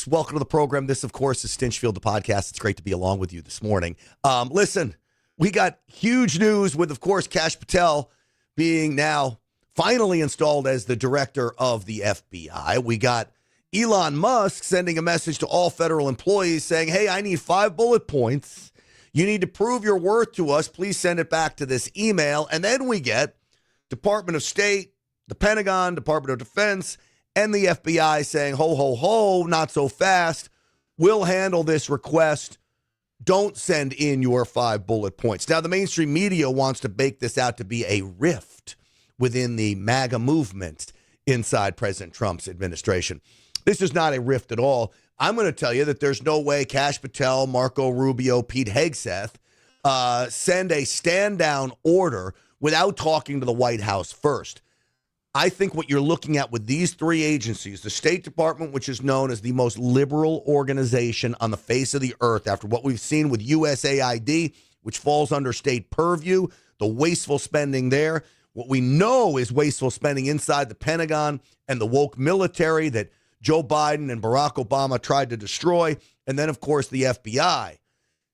folks. Welcome to the program. This, of course, is Stinchfield, the podcast. It's great to be along with you this morning. Listen, we got huge news with, of course, Kash Patel being now finally installed as the director of the FBI. We got Elon Musk sending a message to all federal employees saying, hey, I need 5 bullet points. You need to prove your worth to us. Please send it back to this email. And then we get Department of State, the Pentagon, Department of Defense, and the FBI saying, ho, ho, ho, not so fast. We'll handle this request. Don't send in your 5 bullet points. Now, the mainstream media wants to bake this out to be a rift within the MAGA movement inside President Trump's administration. This is not a rift at all. I'm going to tell you that there's no way Kash Patel, Marco Rubio, Pete Hegseth send a stand-down order without talking to the White House first. I think what you're looking at with these 3 agencies, the State Department, which is known as the most liberal organization on the face of the earth, after what we've seen with USAID, which falls under state purview, the wasteful spending there. What we know is wasteful spending inside the Pentagon and the woke military that Joe Biden and Barack Obama tried to destroy. And then, of course, the FBI.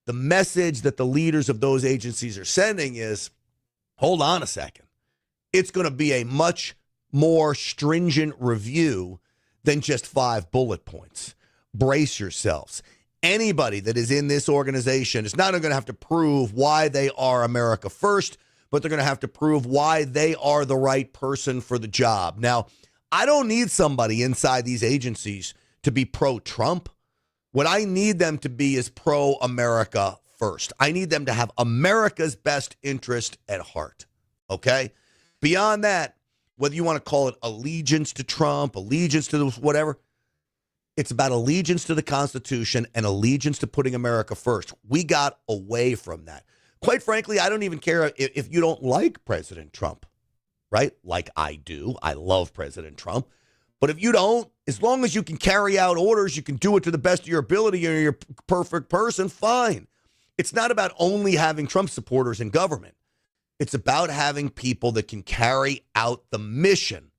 The message that the leaders of those agencies are sending is, hold on a second. It's going to be a much more stringent review than just 5 bullet points. Brace yourselves. Anybody that is in this organization is not only going to have to prove why they are America first, but they're going to have to prove why they are the right person for the job. Now, I don't need somebody inside these agencies to be pro-Trump. What I need them to be is pro-America first. I need them to have America's best interest at heart, okay? Beyond that, whether you want to call it allegiance to Trump, allegiance to whatever, it's about allegiance to the Constitution and allegiance to putting America first. We got away from that. Quite frankly, I don't even care if you don't like President Trump, right? Like I do. I love President Trump. But if you don't, as long as you can carry out orders, you can do it to the best of your ability, and you're a perfect person, fine. It's not about only having Trump supporters in government. It's about having people that can carry out the mission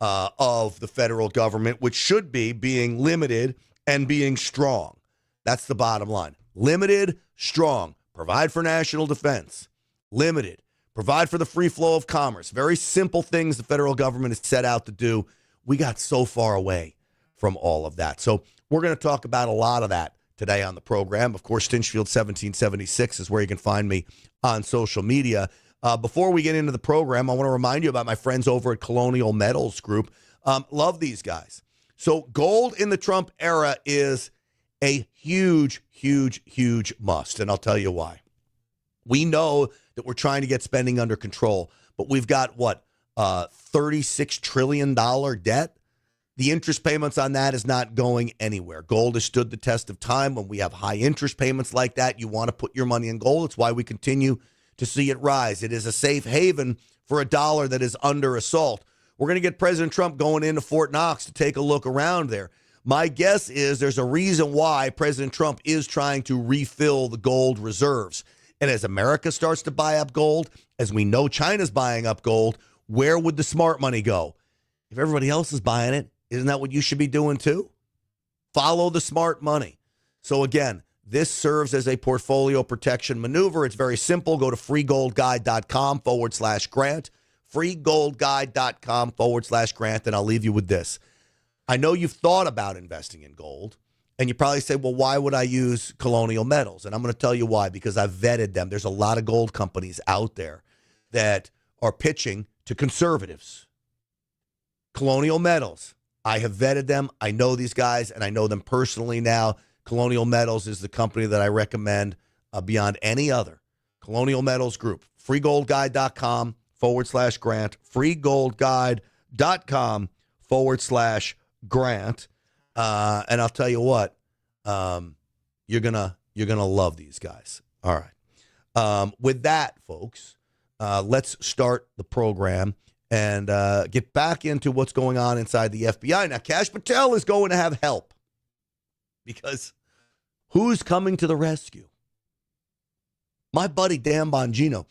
of the federal government, which should be being limited and being strong. That's the bottom line. Limited, strong. Provide for national defense. Limited. Provide for the free flow of commerce. Very simple things the federal government is set out to do. We got so far away from all of that. So we're going to talk about a lot of that today on the program. Of course, Stinchfield 1776 is where you can find me on social media. Before we get into the program, I want to remind you about my friends over at Colonial Metals Group. Love these guys. So gold in the Trump era is a huge, huge, huge must. And I'll tell you why. We know that we're trying to get spending under control, but we've got $36 trillion debt. The interest payments on that is not going anywhere. Gold has stood the test of time. When we have high interest payments like that, you want to put your money in gold. It's why we continue to see it rise. It is a safe haven for a dollar that is under assault. We're going to get President Trump going into Fort Knox to take a look around there. My guess is there's a reason why President Trump is trying to refill the gold reserves. And as America starts to buy up gold, as we know China's buying up gold, where would the smart money go? If everybody else is buying it, isn't that what you should be doing too? Follow the smart money. So again, this serves as a portfolio protection maneuver. It's very simple. Go to freegoldguide.com/grant, freegoldguide.com/grant, and I'll leave you with this. I know you've thought about investing in gold, and you probably say, well, why would I use Colonial Metals? And I'm going to tell you why, because I've vetted them. There's a lot of gold companies out there that are pitching to conservatives. Colonial Metals, I have vetted them. I know these guys, and I know them personally now. Colonial Metals is the company that I recommend beyond any other. Colonial Metals Group, freegoldguide.com/grant, freegoldguide.com/grant. And I'll tell you what, you're gonna love these guys. All right. With that, folks, let's start the program and get back into what's going on inside the FBI. Now, Kash Patel is going to have help because who's coming to the rescue? My buddy Dan Bongino.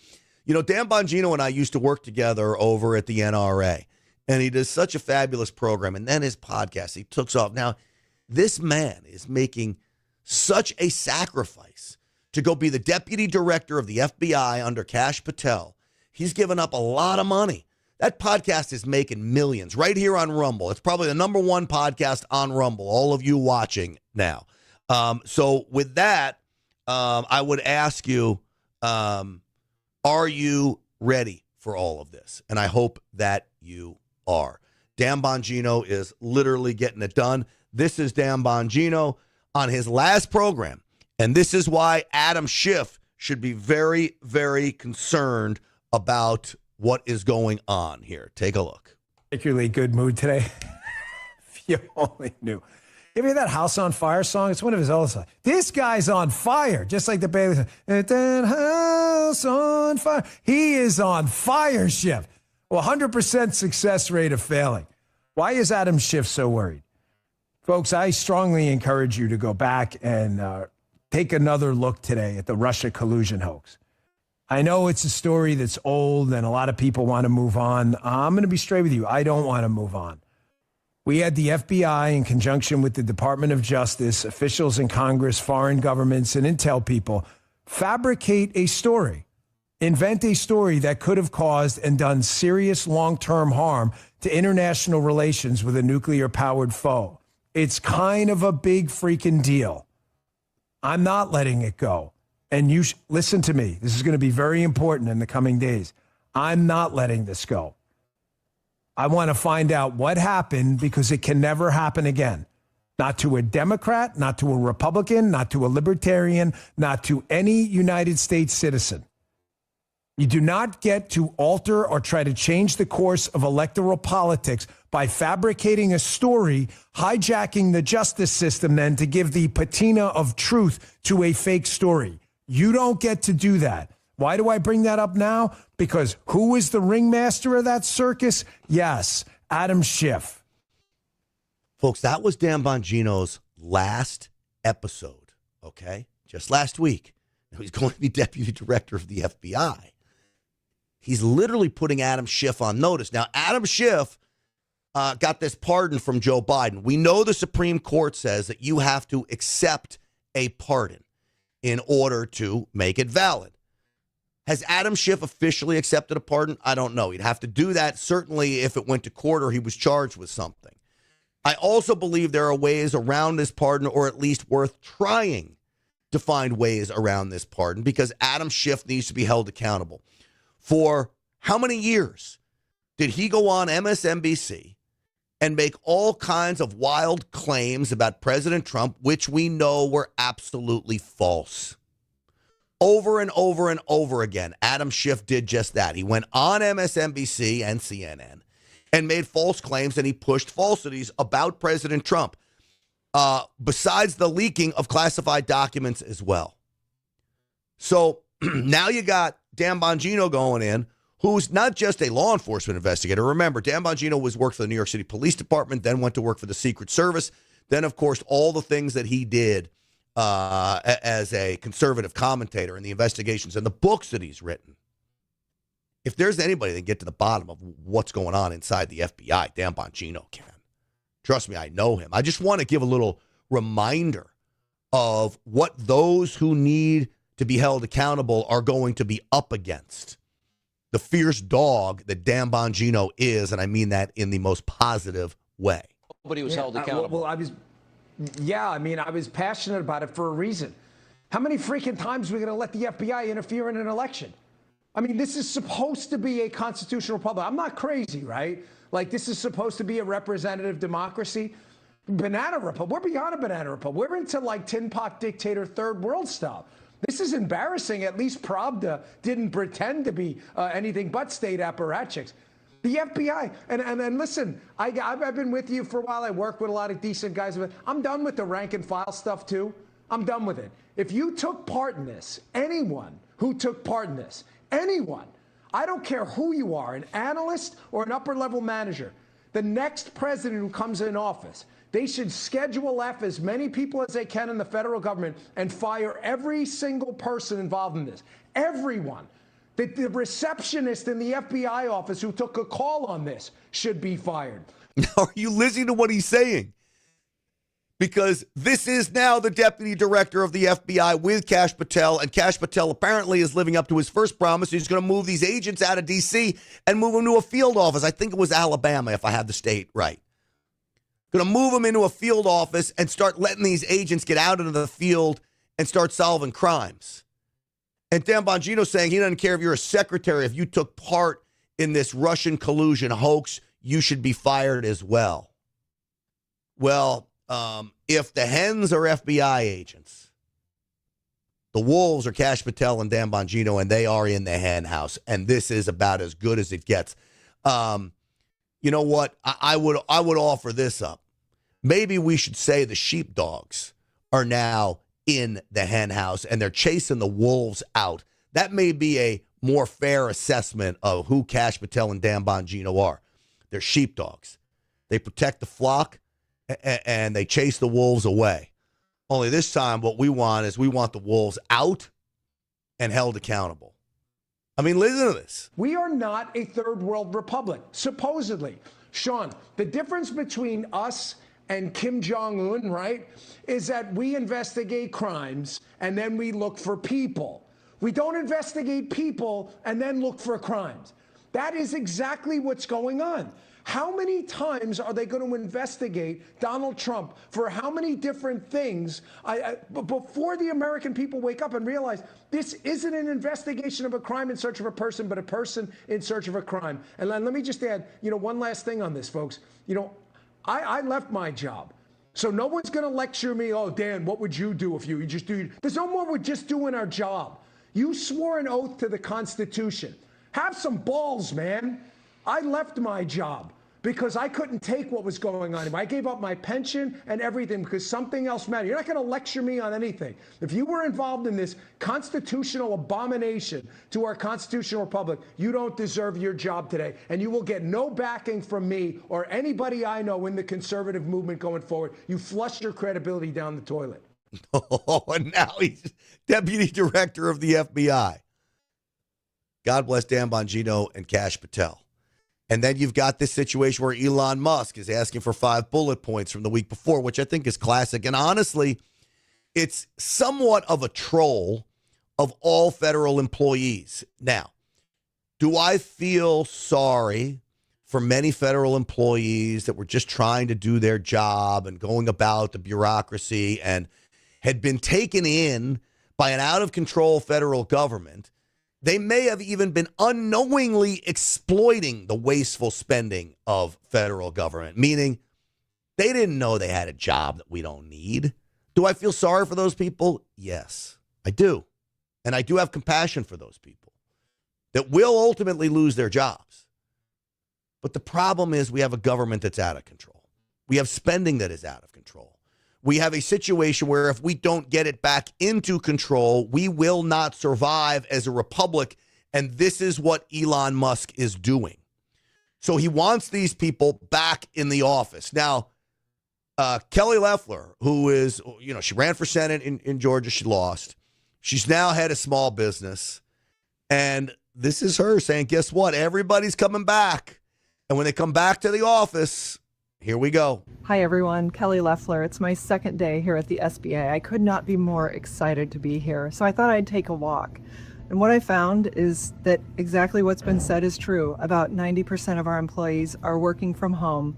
You know, Dan Bongino and I used to work together over at the NRA, and he does such a fabulous program. And then his podcast, he took off. Now, This man is making such a sacrifice to go be the deputy director of the FBI under Kash Patel. He's given up a lot of money. That podcast is making millions right here on Rumble. It's probably the number one podcast on Rumble, all of you watching now. So with that, I would ask you, are you ready for all of this? And I hope that you are. Dan Bongino is literally getting it done. This is Dan Bongino on his last program. And this is why Adam Schiff should be very, very concerned about what is going on here. Take a look. Particularly good mood today. If you only knew. Give me that House on Fire song. It's one of his old songs. This guy's on fire, just like the Bailey song. That house on fire. He is on fire, Schiff. Well, 100% success rate of failing. Why is Adam Schiff so worried? Folks, I strongly encourage you to go back and take another look today at the Russia collusion hoax. I know it's a story that's old and a lot of people want to move on. I'm going to be straight with you. I don't want to move on. We had the FBI in conjunction with the Department of Justice, officials in Congress, foreign governments, and intel people fabricate a story, invent a story that could have caused and done serious long-term harm to international relations with a nuclear-powered foe. It's kind of a big freaking deal. I'm not letting it go. And you listen to me. This is going to be very important in the coming days. I'm not letting this go. I want to find out what happened because it can never happen again. Not to a Democrat, not to a Republican, not to a Libertarian, not to any United States citizen. You do not get to alter or try to change the course of electoral politics by fabricating a story, hijacking the justice system then to give the patina of truth to a fake story. You don't get to do that. Why do I bring that up now? Because who is the ringmaster of that circus? Yes, Adam Schiff. Folks, that was Dan Bongino's last episode, okay? Just last week. He's going to be deputy director of the FBI. He's literally putting Adam Schiff on notice. Now, Adam Schiff got this pardon from Joe Biden. We know the Supreme Court says that you have to accept a pardon in order to make it valid. Has Adam Schiff officially accepted a pardon? I don't know. He'd have to do that, certainly if it went to court or he was charged with something. I also believe there are ways around this pardon, or at least worth trying to find ways around this pardon, because Adam Schiff needs to be held accountable. For how many years did he go on MSNBC and make all kinds of wild claims about President Trump, which we know were absolutely false? Over and over and over again, Adam Schiff did just that. He went on MSNBC and CNN and made false claims, and he pushed falsities about President Trump, besides the leaking of classified documents as well. So now you got Dan Bongino going in, who's not just a law enforcement investigator. Remember, Dan Bongino worked for the New York City Police Department, then went to work for the Secret Service, then, of course, all the things that he did as a conservative commentator in the investigations and the books that he's written. If there's anybody that can get to the bottom of what's going on inside the FBI, Dan Bongino can. Trust me, I know him. I just want to give a little reminder of what those who need to be held accountable are going to be up against. The fierce dog that Dan Bongino is, and I mean that in the most positive way. But he was held accountable. I was passionate about it for a reason. How many freaking times are we going to let the FBI interfere in an election? I mean, this is supposed to be a constitutional republic. I'm not crazy, right? Like, this is supposed to be a representative democracy. Banana Republic. We're beyond a banana republic. We're into like tin pot dictator third world stuff. This is embarrassing. At least Pravda didn't pretend to be anything but state apparatchiks. The FBI, and listen, I've been with you for a while. I work with a lot of decent guys. I'm done with the rank and file stuff too. I'm done with it. If you took part in this, anyone who took part in this, anyone, I don't care who you are, an analyst or an upper level manager, the next president who comes in office, they should schedule F as many people as they can in the federal government and fire every single person involved in this. Everyone. The receptionist in the FBI office who took a call on this should be fired. Now, are you listening to what he's saying? because this is now the deputy director of the FBI with Kash Patel, and Kash Patel apparently is living up to his first promise. He's going to move these agents out of D.C. and move them to a field office. I think it was Alabama, if I have the state right. Going to move them into a field office and start letting these agents get out into the field and start solving crimes. And Dan Bongino saying he doesn't care if you're a secretary. If you took part in this Russian collusion hoax, you should be fired as well. Well, if the hens are FBI agents, the wolves are Kash Patel and Dan Bongino, and they are in the hen house. And this is about as good as it gets. You know what? I would offer this up. Maybe we should say the sheepdogs are now in the hen house and they're chasing the wolves out. That may be a more fair assessment of who Kash Patel and Dan Bongino are. They're sheepdogs. They protect the flock and they chase the wolves away. Only this time what we want is we want the wolves out and held accountable. I mean, listen to this. We are not a third world republic, supposedly. Sean, the difference between us and Kim Jong-un, right, is that we investigate crimes and then we look for people. We don't investigate people and then look for crimes. That is exactly what's going on. How many times are they going to investigate Donald Trump for how many different things before the American people wake up and realize this isn't an investigation of a crime in search of a person, but a person in search of a crime? And let me just add, one last thing on this, folks. I left my job. So no one's going to lecture me, oh, Dan, what would you do if you just do? There's no more we're just doing our job. You swore an oath to the Constitution. Have some balls, man. I left my job because I couldn't take what was going on. I gave up my pension and everything because something else mattered. You're not going to lecture me on anything. If you were involved in this constitutional abomination to our constitutional republic, you don't deserve your job today. And you will get no backing from me or anybody I know in the conservative movement going forward. You flush your credibility down the toilet. Oh, and now he's deputy director of the FBI. God bless Dan Bongino and Kash Patel. And then you've got this situation where Elon Musk is asking for 5 bullet points from the week before, which I think is classic. And honestly, it's somewhat of a troll of all federal employees. Now, do I feel sorry for many federal employees that were just trying to do their job and going about the bureaucracy and had been taken in by an out-of-control federal government? They may have even been unknowingly exploiting the wasteful spending of federal government, meaning they didn't know they had a job that we don't need. Do I feel sorry for those people? Yes, I do. And I do have compassion for those people that will ultimately lose their jobs. But the problem is we have a government that's out of control. We have spending that is out of control. We have a situation where if we don't get it back into control, we will not survive as a republic. And this is what Elon Musk is doing. So he wants these people back in the office. Now, Kelly Loeffler, who is, she ran for Senate in Georgia. She lost. She's now head of small business. And this is her saying, guess what? Everybody's coming back. And when they come back to the office, here we go. Hi, everyone. Kelly Loeffler. It's my second day here at the SBA. I could not be more excited to be here, so I thought I'd take a walk. And what I found is that exactly what's been said is true. About 90% of our employees are working from home.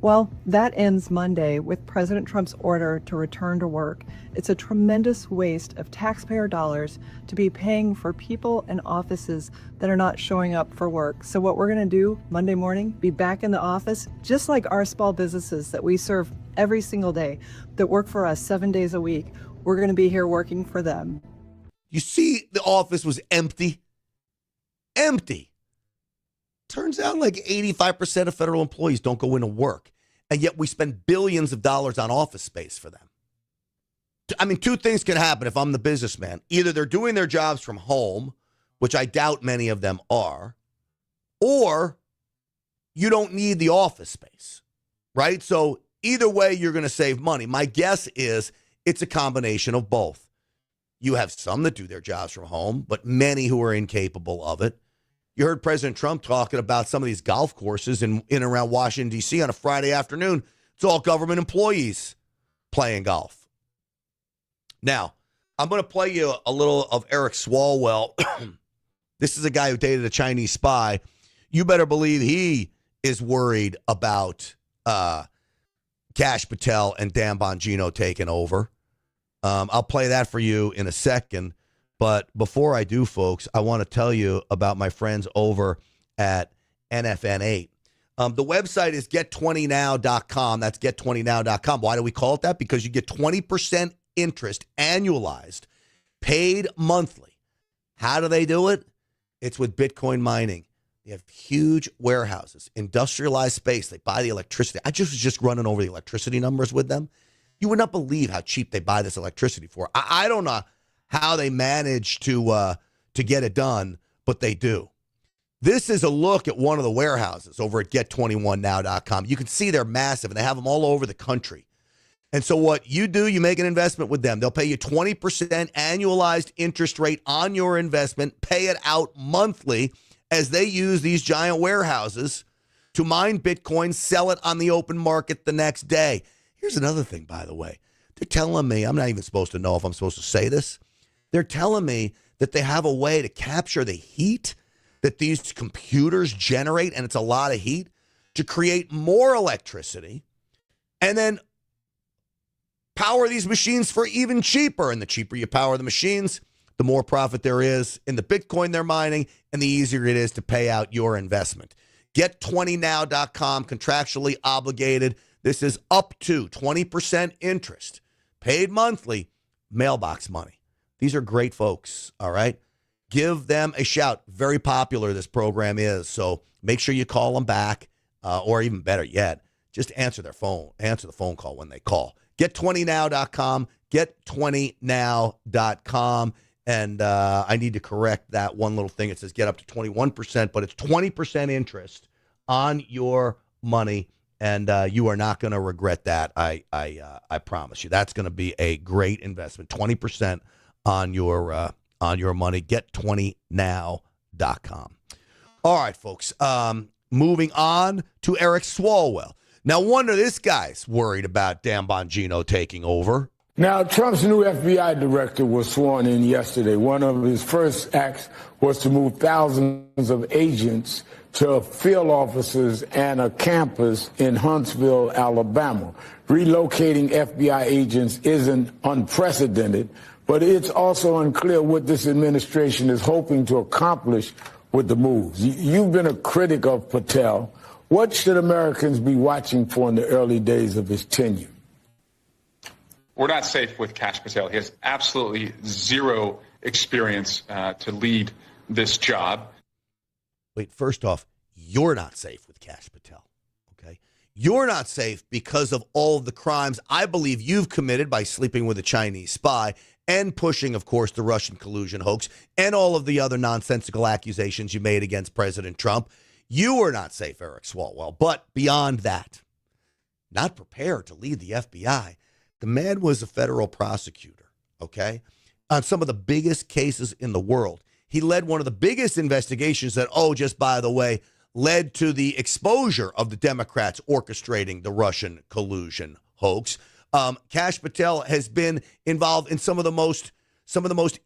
Well, that ends Monday with President Trump's order to return to work. It's a tremendous waste of taxpayer dollars to be paying for people and offices that are not showing up for work. So what we're going to do Monday morning, be back in the office, just like our small businesses that we serve every single day, that work for us 7 days a week. We're going to be here working for them. You see, the office was empty. Empty. Turns out like 85% of federal employees don't go into work. And yet we spend billions of dollars on office space for them. I mean, 2 things can happen if I'm the businessman. Either they're doing their jobs from home, which I doubt many of them are, or you don't need the office space, right? So either way, you're going to save money. My guess is it's a combination of both. You have some that do their jobs from home, but many who are incapable of it. You heard President Trump talking about some of these golf courses in and around Washington, D.C. on a Friday afternoon. It's all government employees. playing golf. Now, I'm going to play you a little of Eric Swalwell. This is a guy who dated a Chinese spy. You better believe he is worried about Kash Patel and Dan Bongino taking over. I'll play that for you in a second. But before I do, folks, I want to tell you about my friends over at NFN8. The website is get20now.com. That's get20now.com. Why do we call it that? Because you get 20% interest annualized, paid monthly. How do they do it? It's with Bitcoin mining. They have huge warehouses, industrialized space. They buy the electricity. I was just running over the electricity numbers with them. You would not believe how cheap they buy this electricity for. I don't know how they manage to get it done, but they do. This is a look at one of the warehouses over at get21now.com. You can see they're massive, and they have them all over the country. And so what you do, you make an investment with them. They'll pay you 20% annualized interest rate on your investment, pay it out monthly as they use these giant warehouses to mine Bitcoin, sell it on the open market the next day. Here's another thing, by the way. They're telling me, I'm not even supposed to know if I'm supposed to say this. They're telling me that they have a way to capture the heat that these computers generate, and it's a lot of heat, to create more electricity and then power these machines for even cheaper. And the cheaper you power the machines, the more profit there is in the Bitcoin they're mining, and the easier it is to pay out your investment. Get20now.com, contractually obligated. This is up to 20% interest, paid monthly, mailbox money. These are great folks, all right? Give them a shout. Very popular this program is, so make sure you call them back, or even better yet, just answer their phone. Answer the phone call when they call. Get20now.com, get20now.com, and I need to correct that one little thing. It says get up to 21%, but it's 20% interest on your money, and you are not going to regret that. I promise you. That's going to be a great investment. 20% on your money. Get20now.com. All right, folks. Moving on to Eric Swalwell. Now, wonder this guy's worried about Dan Bongino taking over. Now, Trump's new FBI director was sworn in yesterday. One of his first acts was to move thousands of agents to field offices and a campus in Huntsville, Alabama. Relocating FBI agents isn't unprecedented, but it's also unclear what this administration is hoping to accomplish with the moves. You've been a critic of Patel. What should Americans be watching for in the early days of his tenure? We're not safe with Kash Patel. He has absolutely zero experience to lead this job. Wait, first off, you're not safe with Kash Patel, okay? You're not safe because of all of the crimes I believe you've committed by sleeping with a Chinese spy and pushing, of course, the Russian collusion hoax and all of the other nonsensical accusations you made against President Trump. You are not safe, Eric Swalwell. But beyond that, not prepared to lead the FBI. The man was a federal prosecutor, okay, on some of the biggest cases in the world. He led one of the biggest investigations that, just by the way, led to the exposure of the Democrats orchestrating the Russian collusion hoax. Kash Patel has been involved in some of the most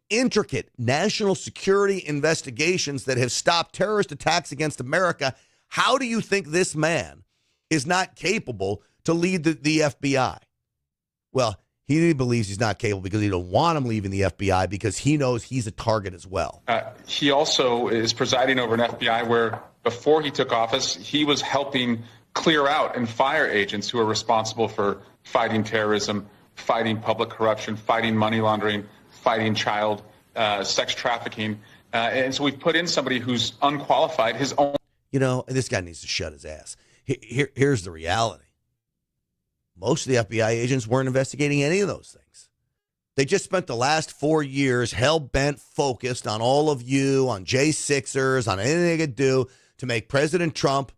intricate national security investigations that have stopped terrorist attacks against America. How do you think this man is not capable to lead the FBI? Well, he believes he's not capable because he don't want him leaving the FBI because he knows he's a target as well. He also is presiding over an FBI where before he took office, he was helping clear out and fire agents who are responsible for fighting terrorism, fighting public corruption, fighting money laundering, fighting child sex trafficking. And so we've put in somebody who's unqualified, his own. This guy needs to shut his ass. Here's the reality. Most of the FBI agents weren't investigating any of those things. They just spent the last 4 years hell-bent focused on all of you, on J6ers, on anything they could do to make President Trump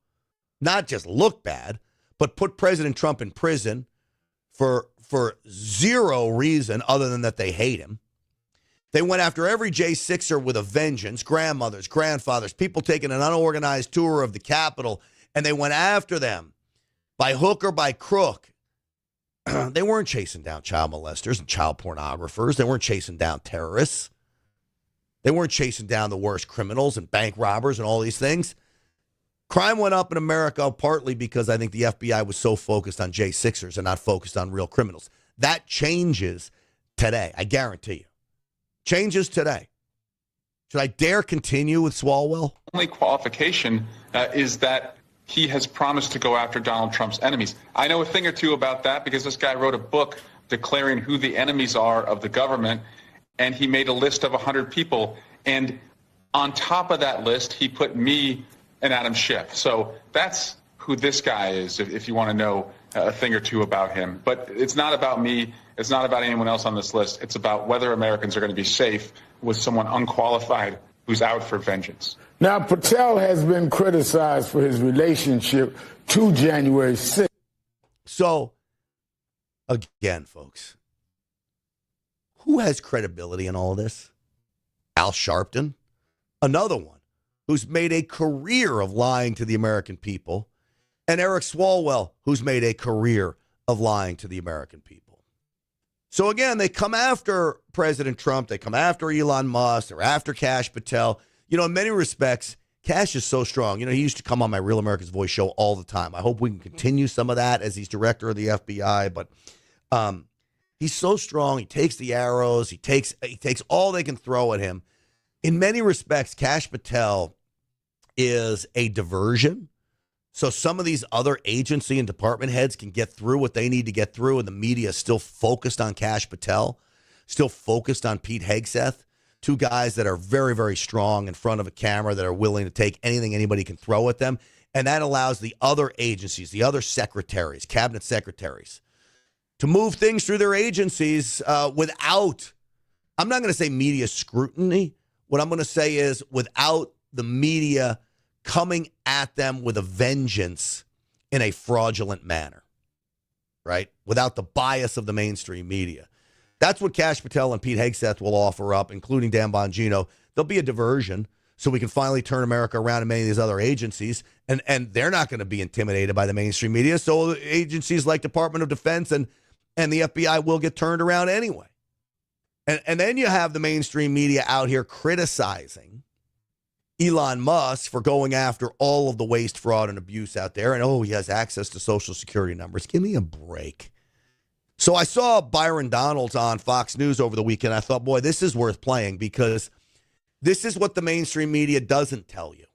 not just look bad, but put President Trump in prison for zero reason other than that they hate him. They went after every J6er with a vengeance, grandmothers, grandfathers, people taking an unorganized tour of the Capitol, and they went after them by hook or by crook. they weren't chasing down child molesters and child pornographers. They weren't chasing down terrorists. They weren't chasing down the worst criminals and bank robbers and all these things. Crime went up in America partly because I think the FBI was so focused on J6ers and not focused on real criminals. That changes today, I guarantee you. Changes today. Should I dare continue with Swalwell? The only qualification is that he has promised to go after Donald Trump's enemies. I know a thing or two about that because this guy wrote a book declaring who the enemies are of the government, and he made a list of 100 people. And on top of that list, he put me and Adam Schiff. So that's who this guy is, if you want to know a thing or two about him. But it's not about me. It's not about anyone else on this list. It's about whether Americans are going to be safe with someone unqualified who's out for vengeance. Now, Patel has been criticized for his relationship to January 6th. So, again, folks, who has credibility in all of this? Al Sharpton, another one who's made a career of lying to the American people, and Eric Swalwell, who's made a career of lying to the American people. So again, they come after President Trump, they come after Elon Musk, they're after Kash Patel. You know, in many respects, Kash is so strong. You know, he used to come on my Real America's Voice show all the time. I hope we can continue some of that as he's director of the FBI, but he's so strong. He takes the arrows, he takes all they can throw at him. In many respects, Kash Patel is a diversion. So some of these other agency and department heads can get through what they need to get through, and the media is still focused on Kash Patel, still focused on Pete Hegseth, two guys that are very, very strong in front of a camera that are willing to take anything anybody can throw at them. And that allows the other agencies, the other secretaries, cabinet secretaries, to move things through their agencies without, I'm not going to say media scrutiny. What I'm going to say is without the media coming at them with a vengeance in a fraudulent manner, right? Without the bias of the mainstream media. That's what Kash Patel and Pete Hegseth will offer up, including Dan Bongino. There'll be a diversion so we can finally turn America around in many of these other agencies, and they're not going to be intimidated by the mainstream media. So agencies like Department of Defense and the FBI will get turned around anyway. And then you have the mainstream media out here criticizing Elon Musk for going after all of the waste, fraud, and abuse out there. And, he has access to Social Security numbers. Give me a break. So I saw Byron Donalds on Fox News over the weekend. I thought, boy, this is worth playing because this is what the mainstream media doesn't tell you.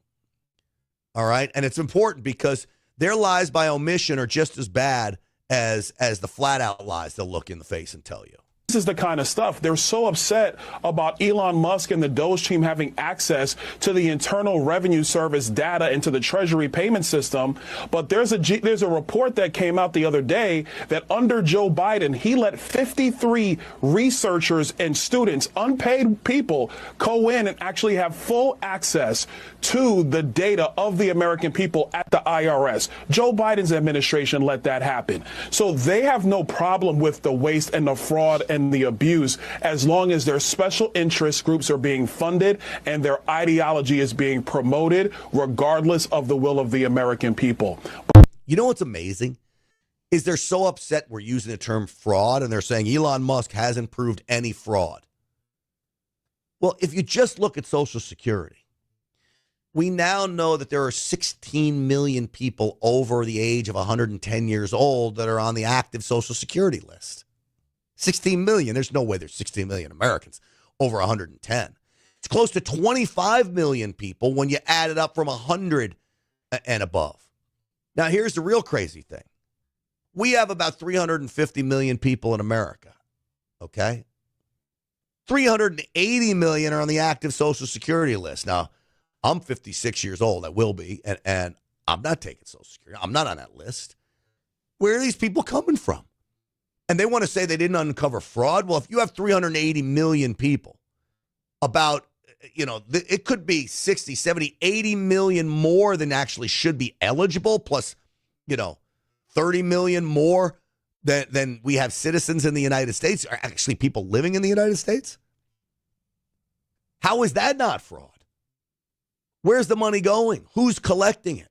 All right? And it's important because their lies by omission are just as bad as the flat-out lies they'll look in the face and tell you. This is the kind of stuff. They're so upset about Elon Musk and the Doge team having access to the Internal Revenue Service data into the Treasury payment system. But there's a report that came out the other day that under Joe Biden, he let 53 researchers and students, unpaid people, go in and actually have full access to the data of the American people at the IRS. Joe Biden's administration let that happen. So they have no problem with the waste and the fraud and the abuse as long as their special interest groups are being funded and their ideology is being promoted regardless of the will of the American people. You know what's amazing is they're so upset we're using the term fraud and they're saying Elon Musk hasn't proved any fraud. Well, if you just look at Social Security, we now know that there are 16 million people over the age of 110 years old that are on the active Social Security list. 16 million. There's no way there's 16 million Americans over 110. It's close to 25 million people when you add it up from 100 and above. Now, here's the real crazy thing. We have about 350 million people in America, okay? 380 million are on the active Social Security list. Now, I'm 56 years old. I will be, and I'm not taking Social Security. I'm not on that list. Where are these people coming from? And they want to say they didn't uncover fraud. Well, if you have 380 million people, about, it could be 60, 70, 80 million more than actually should be eligible, plus, 30 million more than we have citizens in the United States, are actually people living in the United States. How is that not fraud? Where's the money going? Who's collecting it?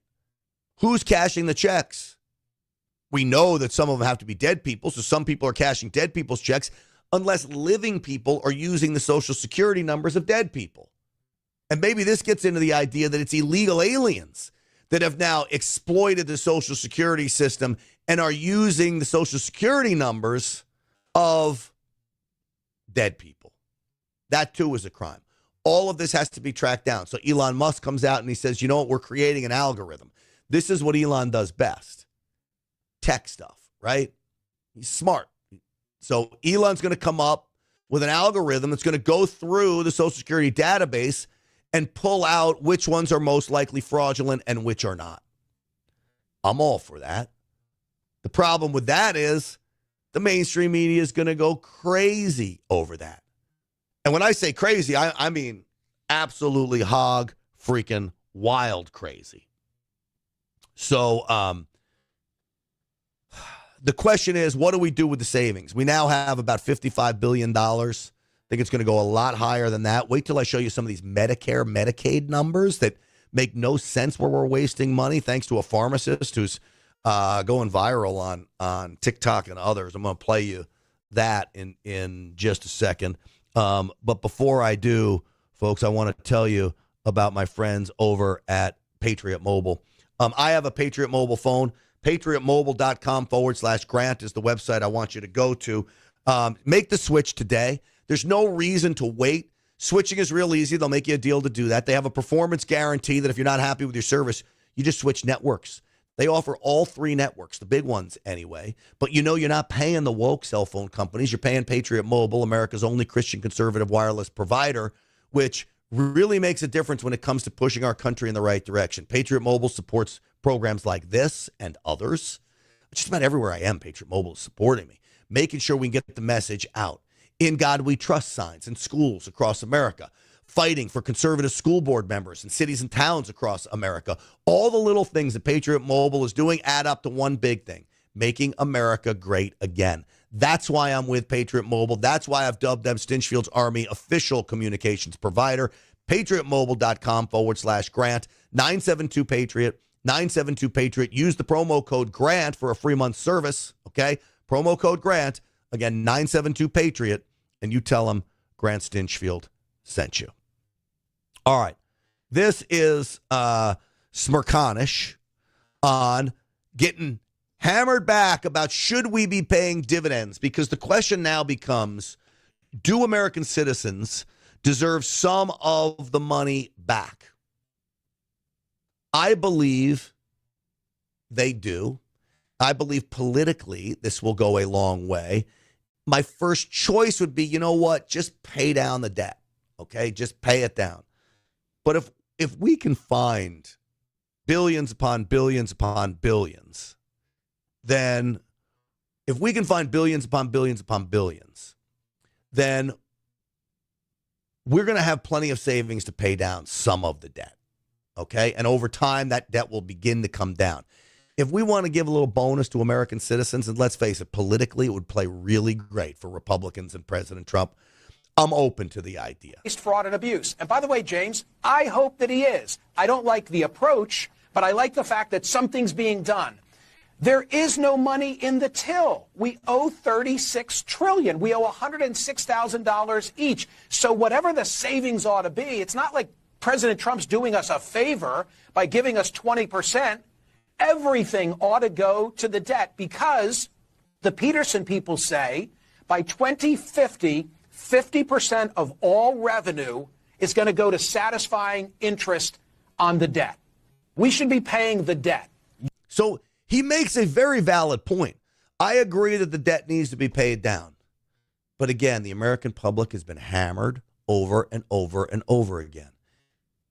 Who's cashing the checks? We know that some of them have to be dead people, so some people are cashing dead people's checks unless living people are using the Social Security numbers of dead people. And maybe this gets into the idea that it's illegal aliens that have now exploited the Social Security system and are using the Social Security numbers of dead people. That, too, is a crime. All of this has to be tracked down. So Elon Musk comes out and he says, you know what, we're creating an algorithm. This is what Elon does best. Tech stuff, right? He's smart. So Elon's going to come up with an algorithm that's going to go through the Social Security database and pull out which ones are most likely fraudulent and which are not. I'm all for that. The problem with that is the mainstream media is going to go crazy over that. And when I say crazy, I mean absolutely hog freaking wild crazy. So the question is, what do we do with the savings? We now have about $55 billion. I think it's going to go a lot higher than that. Wait till I show you some of these Medicare, Medicaid numbers that make no sense where we're wasting money, thanks to a pharmacist who's going viral on TikTok and others. I'm going to play you that in just a second. But before I do, folks, I want to tell you about my friends over at Patriot Mobile. I have a Patriot Mobile phone. PatriotMobile.com/Grant is the website I want you to go to. Make the switch today. There's no reason to wait. Switching is real easy. They'll make you a deal to do that. They have a performance guarantee that if you're not happy with your service, you just switch networks. They offer all three networks, the big ones anyway. But you know you're not paying the woke cell phone companies. You're paying Patriot Mobile, America's only Christian conservative wireless provider, which really makes a difference when it comes to pushing our country in the right direction. Patriot Mobile supports programs like this and others. Just about everywhere I am, Patriot Mobile is supporting me, making sure we can get the message out. In God We Trust signs in schools across America, fighting for conservative school board members in cities and towns across America. All the little things that Patriot Mobile is doing add up to one big thing, making America great again. That's why I'm with Patriot Mobile. That's why I've dubbed them Stinchfield's Army official communications provider. PatriotMobile.com/Grant, 972-PATRIOT, 972-PATRIOT. Use the promo code GRANT for a free month service, okay? Promo code GRANT, again, 972-PATRIOT, and you tell them Grant Stinchfield sent you. All right. This is Smirkanish on getting hammered back about should we be paying dividends, because the question now becomes, do American citizens deserve some of the money back? I believe they do. I believe politically this will go a long way. My first choice would be, you know what, just pay down the debt, okay? Just pay it down. But if we can find billions upon billions upon billions, then if we can find billions upon billions upon billions, then we're going to have plenty of savings to pay down some of the debt, okay? And over time, that debt will begin to come down. If we want to give a little bonus to American citizens, and let's face it, politically, it would play really great for Republicans and President Trump, I'm open to the idea. Fraud and abuse. And by the way, James, I hope that he is. I don't like the approach, but I like the fact that something's being done. There is no money in the till. We owe $36 trillion. We owe $106,000 each. So whatever the savings ought to be, it's not like President Trump's doing us a favor by giving us 20%. Everything ought to go to the debt, because the Peterson people say by 2050, 50% of all revenue is going to go to satisfying interest on the debt. We should be paying the debt. So he makes a very valid point. I agree that the debt needs to be paid down. But again, the American public has been hammered over and over and over again.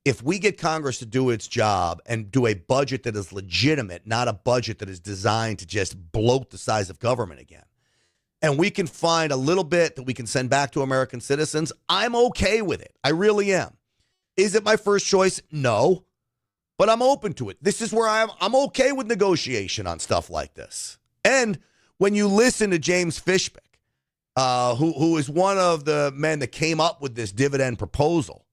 If we get Congress to do its job and do a budget that is legitimate, not a budget that is designed to just bloat the size of government again, and we can find a little bit that we can send back to American citizens, I'm okay with it. I really am. Is it my first choice? No. But I'm open to it. This is where I'm okay with negotiation on stuff like this. And when you listen to James Fishbeck, who is one of the men that came up with this dividend proposal,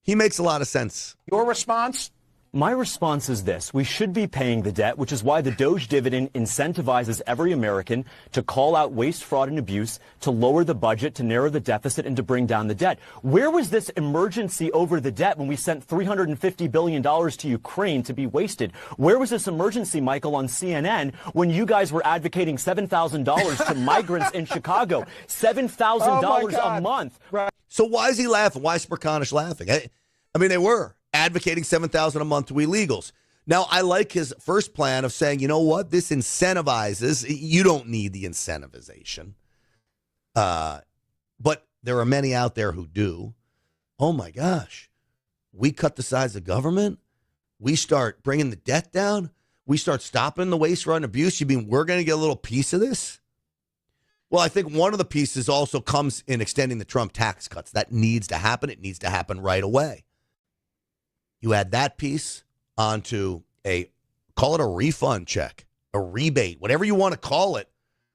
he makes a lot of sense. Your response? My response is this. We should be paying the debt, which is why the Doge dividend incentivizes every American to call out waste, fraud, and abuse, to lower the budget, to narrow the deficit, and to bring down the debt. Where was this emergency over the debt when we sent $350 billion to Ukraine to be wasted? Where was this emergency, Michael, on CNN when you guys were advocating $7,000 to migrants in Chicago? $7,000 a month. Right. So why is he laughing? Why is Smerconish laughing? I mean, they were advocating $7,000 a month to illegals. Now, I like his first plan of saying, you know what, this incentivizes. You don't need the incentivization. But there are many out there who do. Oh, my gosh. We cut the size of government. We start bringing the debt down. We start stopping the waste, fraud, and abuse. You mean we're going to get a little piece of this? Well, I think one of the pieces also comes in extending the Trump tax cuts. That needs to happen. It needs to happen right away. You add that piece onto call it a refund check, a rebate, whatever you want to call it.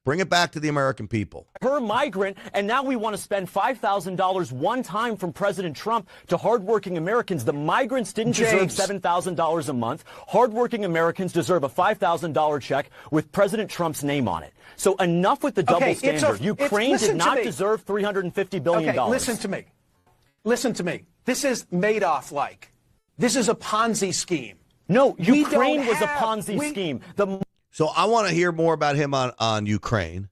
Bring it back to the American people. Per migrant, and now we want to spend $5,000 one time from President Trump to hardworking Americans. The migrants didn't deserve $7,000 a month. Hardworking Americans deserve a $5,000 check with President Trump's name on it. So enough with the double standard. Ukraine did not deserve $350 billion. Okay, listen to me. Listen to me. This is Madoff-like. This is a Ponzi scheme. No, Ukraine was a Ponzi scheme. So I want to hear more about him on Ukraine.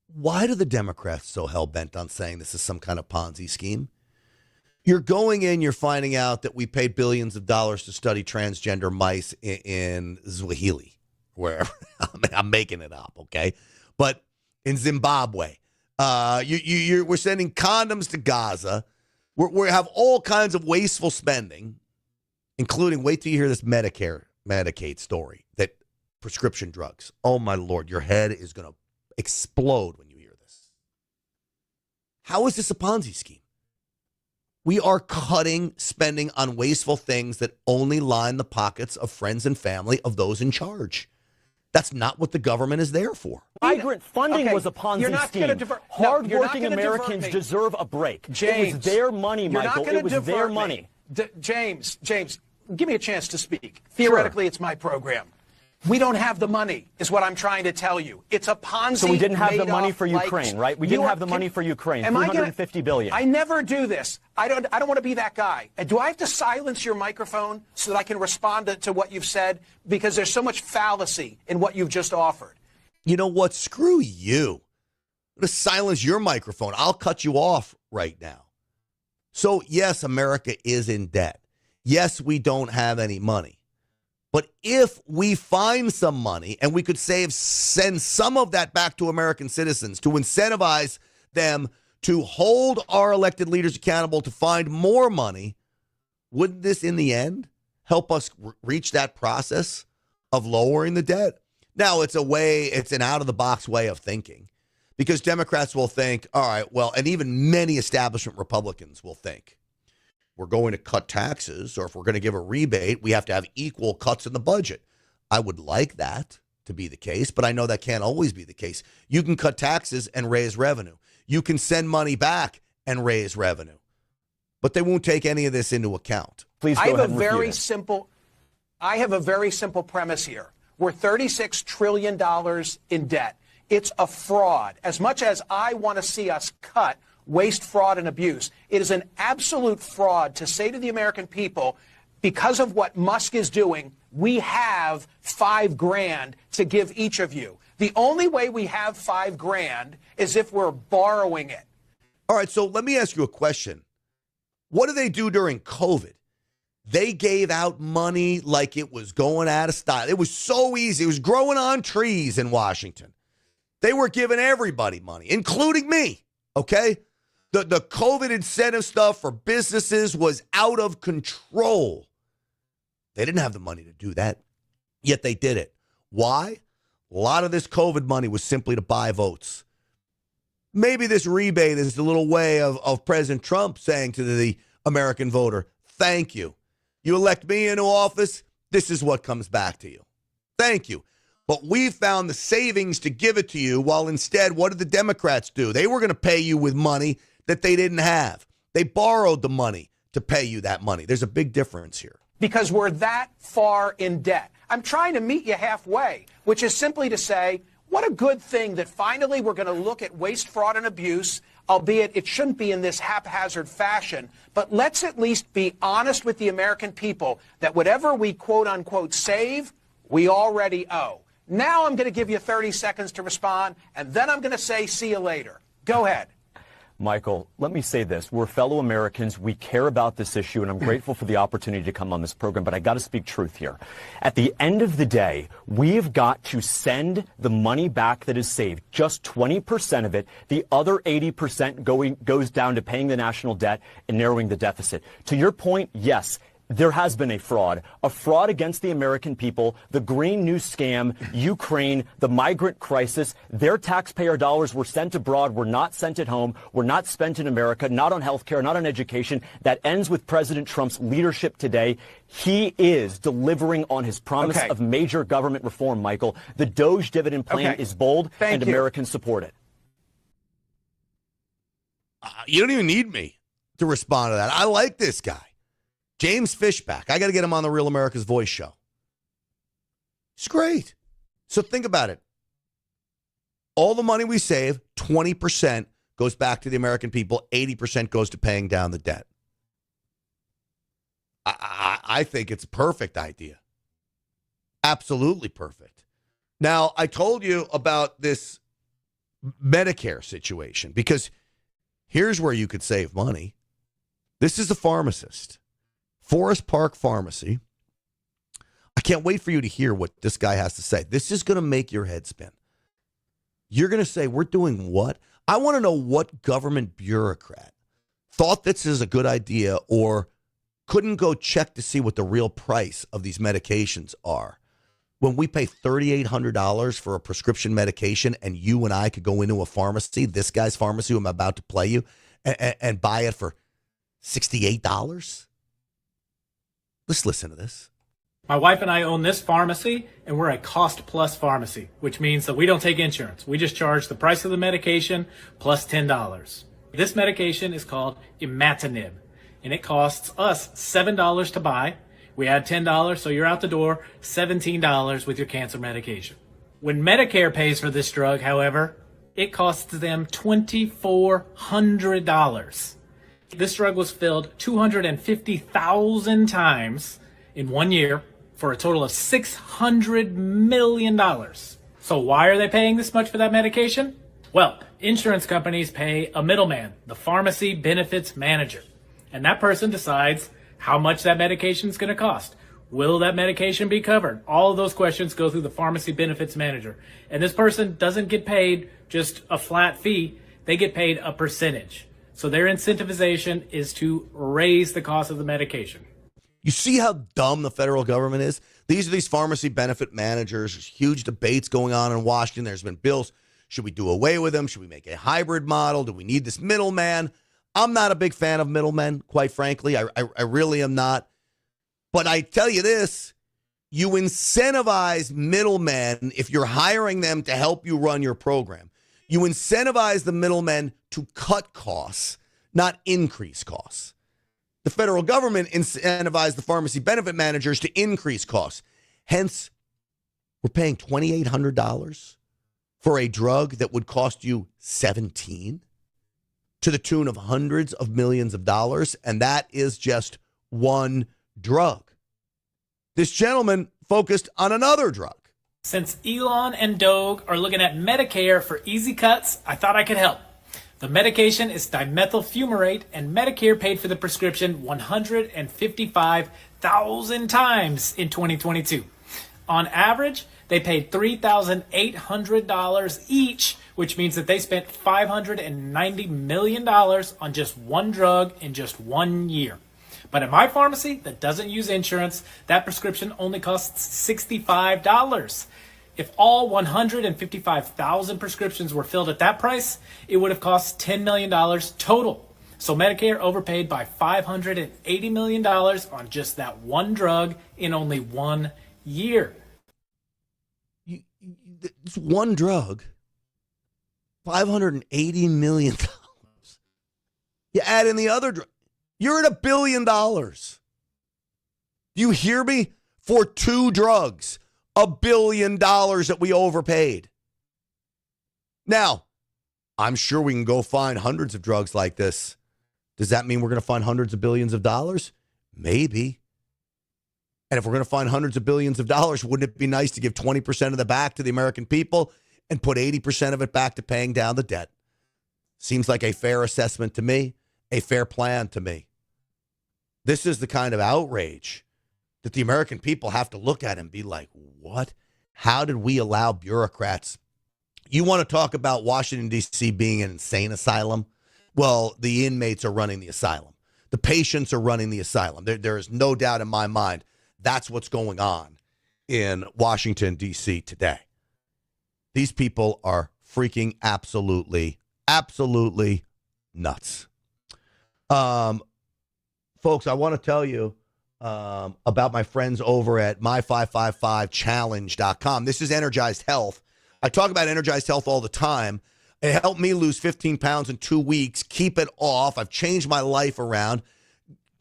Why do the Democrats so hell-bent on saying this is some kind of Ponzi scheme? You're going in, you're finding out that we paid billions of dollars to study transgender mice in Swahili, wherever. I'm making it up, okay? But in Zimbabwe, we're sending condoms to Gaza. We have all kinds of wasteful spending, including, wait till you hear this Medicaid story, that prescription drugs. Oh, my Lord, your head is going to explode when you hear this. How is this a Ponzi scheme? We are cutting spending on wasteful things that only line the pockets of friends and family of those in charge. That's not what the government is there for. Migrant funding was a Ponzi scheme. Hardworking Americans deserve a break. James, it was their money, Michael. It was their money. James, give me a chance to speak. Theoretically, It's my program. We don't have the money, is what I'm trying to tell you. It's a Ponzi. So we didn't have the money for Ukraine, right? We didn't have the money for Ukraine. $350 billion. I never do this. I don't want to be that guy. Do I have to silence your microphone so that I can respond to what you've said? Because there's so much fallacy in what you've just offered. You know what? Screw you. I'm going to silence your microphone. I'll cut you off right now. So, yes, America is in debt. Yes, we don't have any money. But if we find some money and we could send some of that back to American citizens to incentivize them to hold our elected leaders accountable to find more money, wouldn't this in the end help us reach that process of lowering the debt? Now, it's an out-of-the-box way of thinking, because Democrats will think, all right, well, and even many establishment Republicans will think, we're going to cut taxes, or if we're going to give a rebate, we have to have equal cuts in the budget. I would like that to be the case, but I know that can't always be the case. You can cut taxes and raise revenue. You can send money back and raise revenue. But they won't take any of this into account. Please go ahead and I have a very simple premise here. We're $36 trillion in debt. It's a fraud. As much as I want to see us cut waste, fraud, and abuse, it is an absolute fraud to say to the American people, because of what Musk is doing, we have $5,000 to give each of you. The only way we have $5,000 is if we're borrowing it. All right, so let me ask you a question. What did they do during COVID? They gave out money like it was going out of style. It was so easy. It was growing on trees in Washington. They were giving everybody money, including me, okay? The COVID incentive stuff for businesses was out of control. They didn't have the money to do that, yet they did it. Why? A lot of this COVID money was simply to buy votes. Maybe this rebate is a little way of President Trump saying to the American voter, thank you. You elect me into office, this is what comes back to you. Thank you. But we found the savings to give it to you, while instead, what did the Democrats do? They were going to pay you with money that they didn't have. They borrowed the money to pay you that money. There's a big difference here. Because we're that far in debt. I'm trying to meet you halfway, which is simply to say, what a good thing that finally we're going to look at waste, fraud, and abuse, albeit it shouldn't be in this haphazard fashion. But let's at least be honest with the American people that whatever we quote unquote save, we already owe. Now I'm going to give you 30 seconds to respond, and then I'm going to say, see you later. Go ahead. Michael, let me say this. We're fellow Americans. We care about this issue, and I'm grateful for the opportunity to come on this program, but I got to speak truth here. At the end of the day, we've got to send the money back that is saved, just 20% of it. The other 80% goes down to paying the national debt and narrowing the deficit. To your point, yes, there has been a fraud against the American people, the Green New Scam, Ukraine, the migrant crisis. Their taxpayer dollars were sent abroad, were not sent at home, were not spent in America, not on health care, not on education. That ends with President Trump's leadership today. He is delivering on his promise of major government reform, Michael. The DOGE dividend plan is bold, and Americans support it. You don't even need me to respond to that. I like this guy. James Fishback. I got to get him on the Real America's Voice show. It's great. So think about it. All the money we save, 20% goes back to the American people. 80% goes to paying down the debt. I think it's a perfect idea. Absolutely perfect. Now, I told you about this Medicare situation because here's where you could save money. This is a pharmacist. Forest Park Pharmacy. I can't wait for you to hear what this guy has to say. This is going to make your head spin. You're going to say, we're doing what? I want to know what government bureaucrat thought this is a good idea or couldn't go check to see what the real price of these medications are. When we pay $3,800 for a prescription medication and you and I could go into a pharmacy, this guy's pharmacy who I'm about to play you, and buy it for $68? Let's listen to this. My wife and I own this pharmacy, and we're a cost-plus pharmacy, which means that we don't take insurance. We just charge the price of the medication plus $10. This medication is called imatinib, and it costs us $7 to buy. We add $10, so you're out the door, $17 with your cancer medication. When Medicare pays for this drug, however, it costs them $2,400. This drug was filled 250,000 times in 1 year for a total of $600 million. So why are they paying this much for that medication? Well, insurance companies pay a middleman, the pharmacy benefits manager. And that person decides how much that medication is going to cost. Will that medication be covered? All of those questions go through the pharmacy benefits manager. And this person doesn't get paid just a flat fee. They get paid a percentage. So their incentivization is to raise the cost of the medication. You see how dumb the federal government is? These are these pharmacy benefit managers. There's huge debates going on in Washington. There's been bills. Should we do away with them? Should we make a hybrid model? Do we need this middleman? I'm not a big fan of middlemen, quite frankly. I really am not. But I tell you this, you incentivize middlemen if you're hiring them to help you run your program. You incentivize the middlemen to cut costs, not increase costs. The federal government incentivized the pharmacy benefit managers to increase costs. Hence, we're paying $2,800 for a drug that would cost you $17 to the tune of hundreds of millions of dollars, and that is just one drug. This gentleman focused on another drug. Since Elon and Doge are looking at Medicare for easy cuts, I thought I could help. The medication is dimethyl fumarate, and Medicare paid for the prescription 155,000 times in 2022. On average, they paid $3,800 each, which means that they spent $590 million on just one drug in just 1 year. But at my pharmacy that doesn't use insurance, that prescription only costs $65. If all 155,000 prescriptions were filled at that price, it would have cost $10 million total. So Medicare overpaid by $580 million on just that one drug in only 1 year. It's one drug, $580 million. You add in the other drug, You're at $1 billion. Do you hear me? For 2 drugs, $1 billion that we overpaid. Now, I'm sure we can go find hundreds of drugs like this. Does that mean we're going to find hundreds of billions of dollars? Maybe. And if we're going to find hundreds of billions of dollars, wouldn't it be nice to give 20% of the back to the American people and put 80% of it back to paying down the debt? Seems like a fair assessment to me, a fair plan to me. This is the kind of outrage that the American people have to look at and be like, what? How did we allow bureaucrats? You want to talk about Washington, D.C. being an insane asylum? Well, the inmates are running the asylum. The patients are running the asylum. There is no doubt in my mind that's what's going on in Washington, D.C. today. These people are freaking absolutely nuts. Folks, I want to tell you about my friends over at my555challenge.com. This is Energized Health. I talk about Energized Health all the time. It helped me lose 15 pounds in 2 weeks, keep it off. I've changed my life around.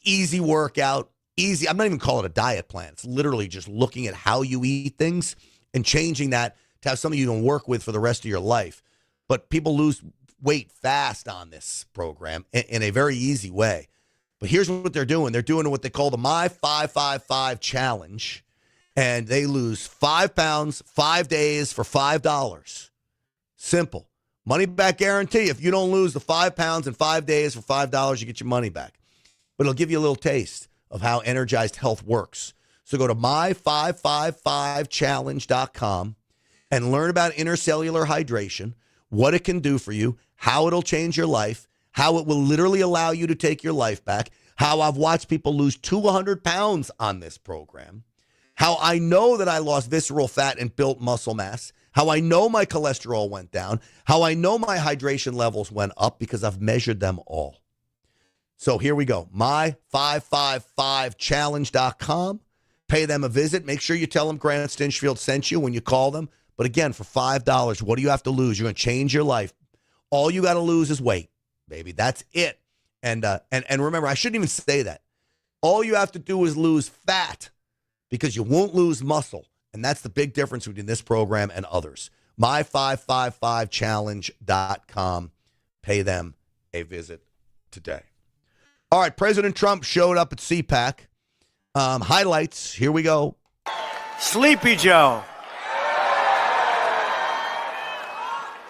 Easy workout, easy. I'm not even calling it a diet plan. It's literally just looking at how you eat things and changing that to have something you can work with for the rest of your life. But people lose weight fast on this program in a very easy way. But here's what they're doing. They're doing what they call the My555 Challenge, and they lose 5 pounds, 5 days for $5. Simple. Money back guarantee. If you don't lose the 5 pounds in 5 days for $5, you get your money back. But it'll give you a little taste of how Energized Health works. So go to my555challenge.com and learn about intercellular hydration, what it can do for you, how it'll change your life, how it will literally allow you to take your life back, how I've watched people lose 200 pounds on this program, how I know that I lost visceral fat and built muscle mass, how I know my cholesterol went down, how I know my hydration levels went up because I've measured them all. So here we go, my555challenge.com. Pay them a visit. Make sure you tell them Grant Stinchfield sent you when you call them. But again, for $5, what do you have to lose? You're going to change your life. All you got to lose is weight. Baby, that's it. And remember, I shouldn't even say that. All you have to do is lose fat because you won't lose muscle. And that's the big difference between this program and others. My555challenge.com. Pay them a visit today. All right, President Trump showed up at CPAC. Highlights, here we go. Sleepy Joe.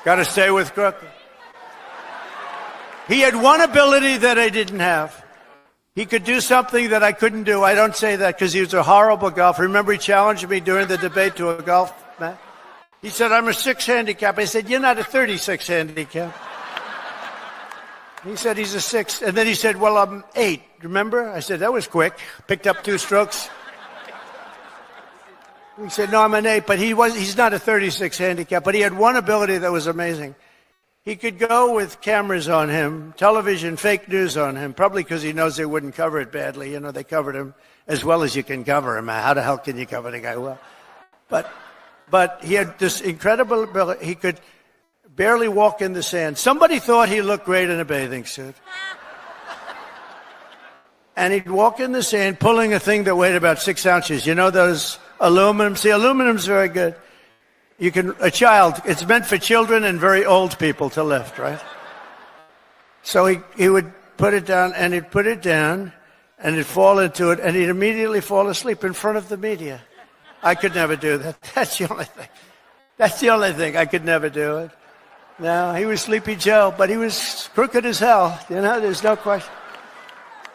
Got to stay with Crooked. He had one ability that I didn't have. He could do something that I couldn't do. I don't say that because he was a horrible golfer. Remember, he challenged me during the debate to a golf match? He said, I'm a 6 handicap. I said, you're not a 36 handicap. He said, he's a 6. And then he said, well, I'm 8. Remember? I said, that was quick. Picked up 2 strokes. He said, no, I'm an 8. But he's not a 36 handicap. But he had one ability that was amazing. He could go with cameras on him, television, fake news on him, probably because he knows they wouldn't cover it badly. You know, they covered him as well as you can cover him. How the hell can you cover the guy well? But he had this incredible ability. He could barely walk in the sand. Somebody thought he looked great in a bathing suit. And he'd walk in the sand pulling a thing that weighed about 6 ounces. You know those aluminum? See, aluminum's very good. A child, it's meant for children and very old people to lift, right? So he would put it down, and he'd put it down, and he'd fall into it, and he'd immediately fall asleep in front of the media. I could never do that. That's the only thing. That's the only thing. I could never do it. No, he was Sleepy Joe, but he was crooked as hell. You know, there's no question.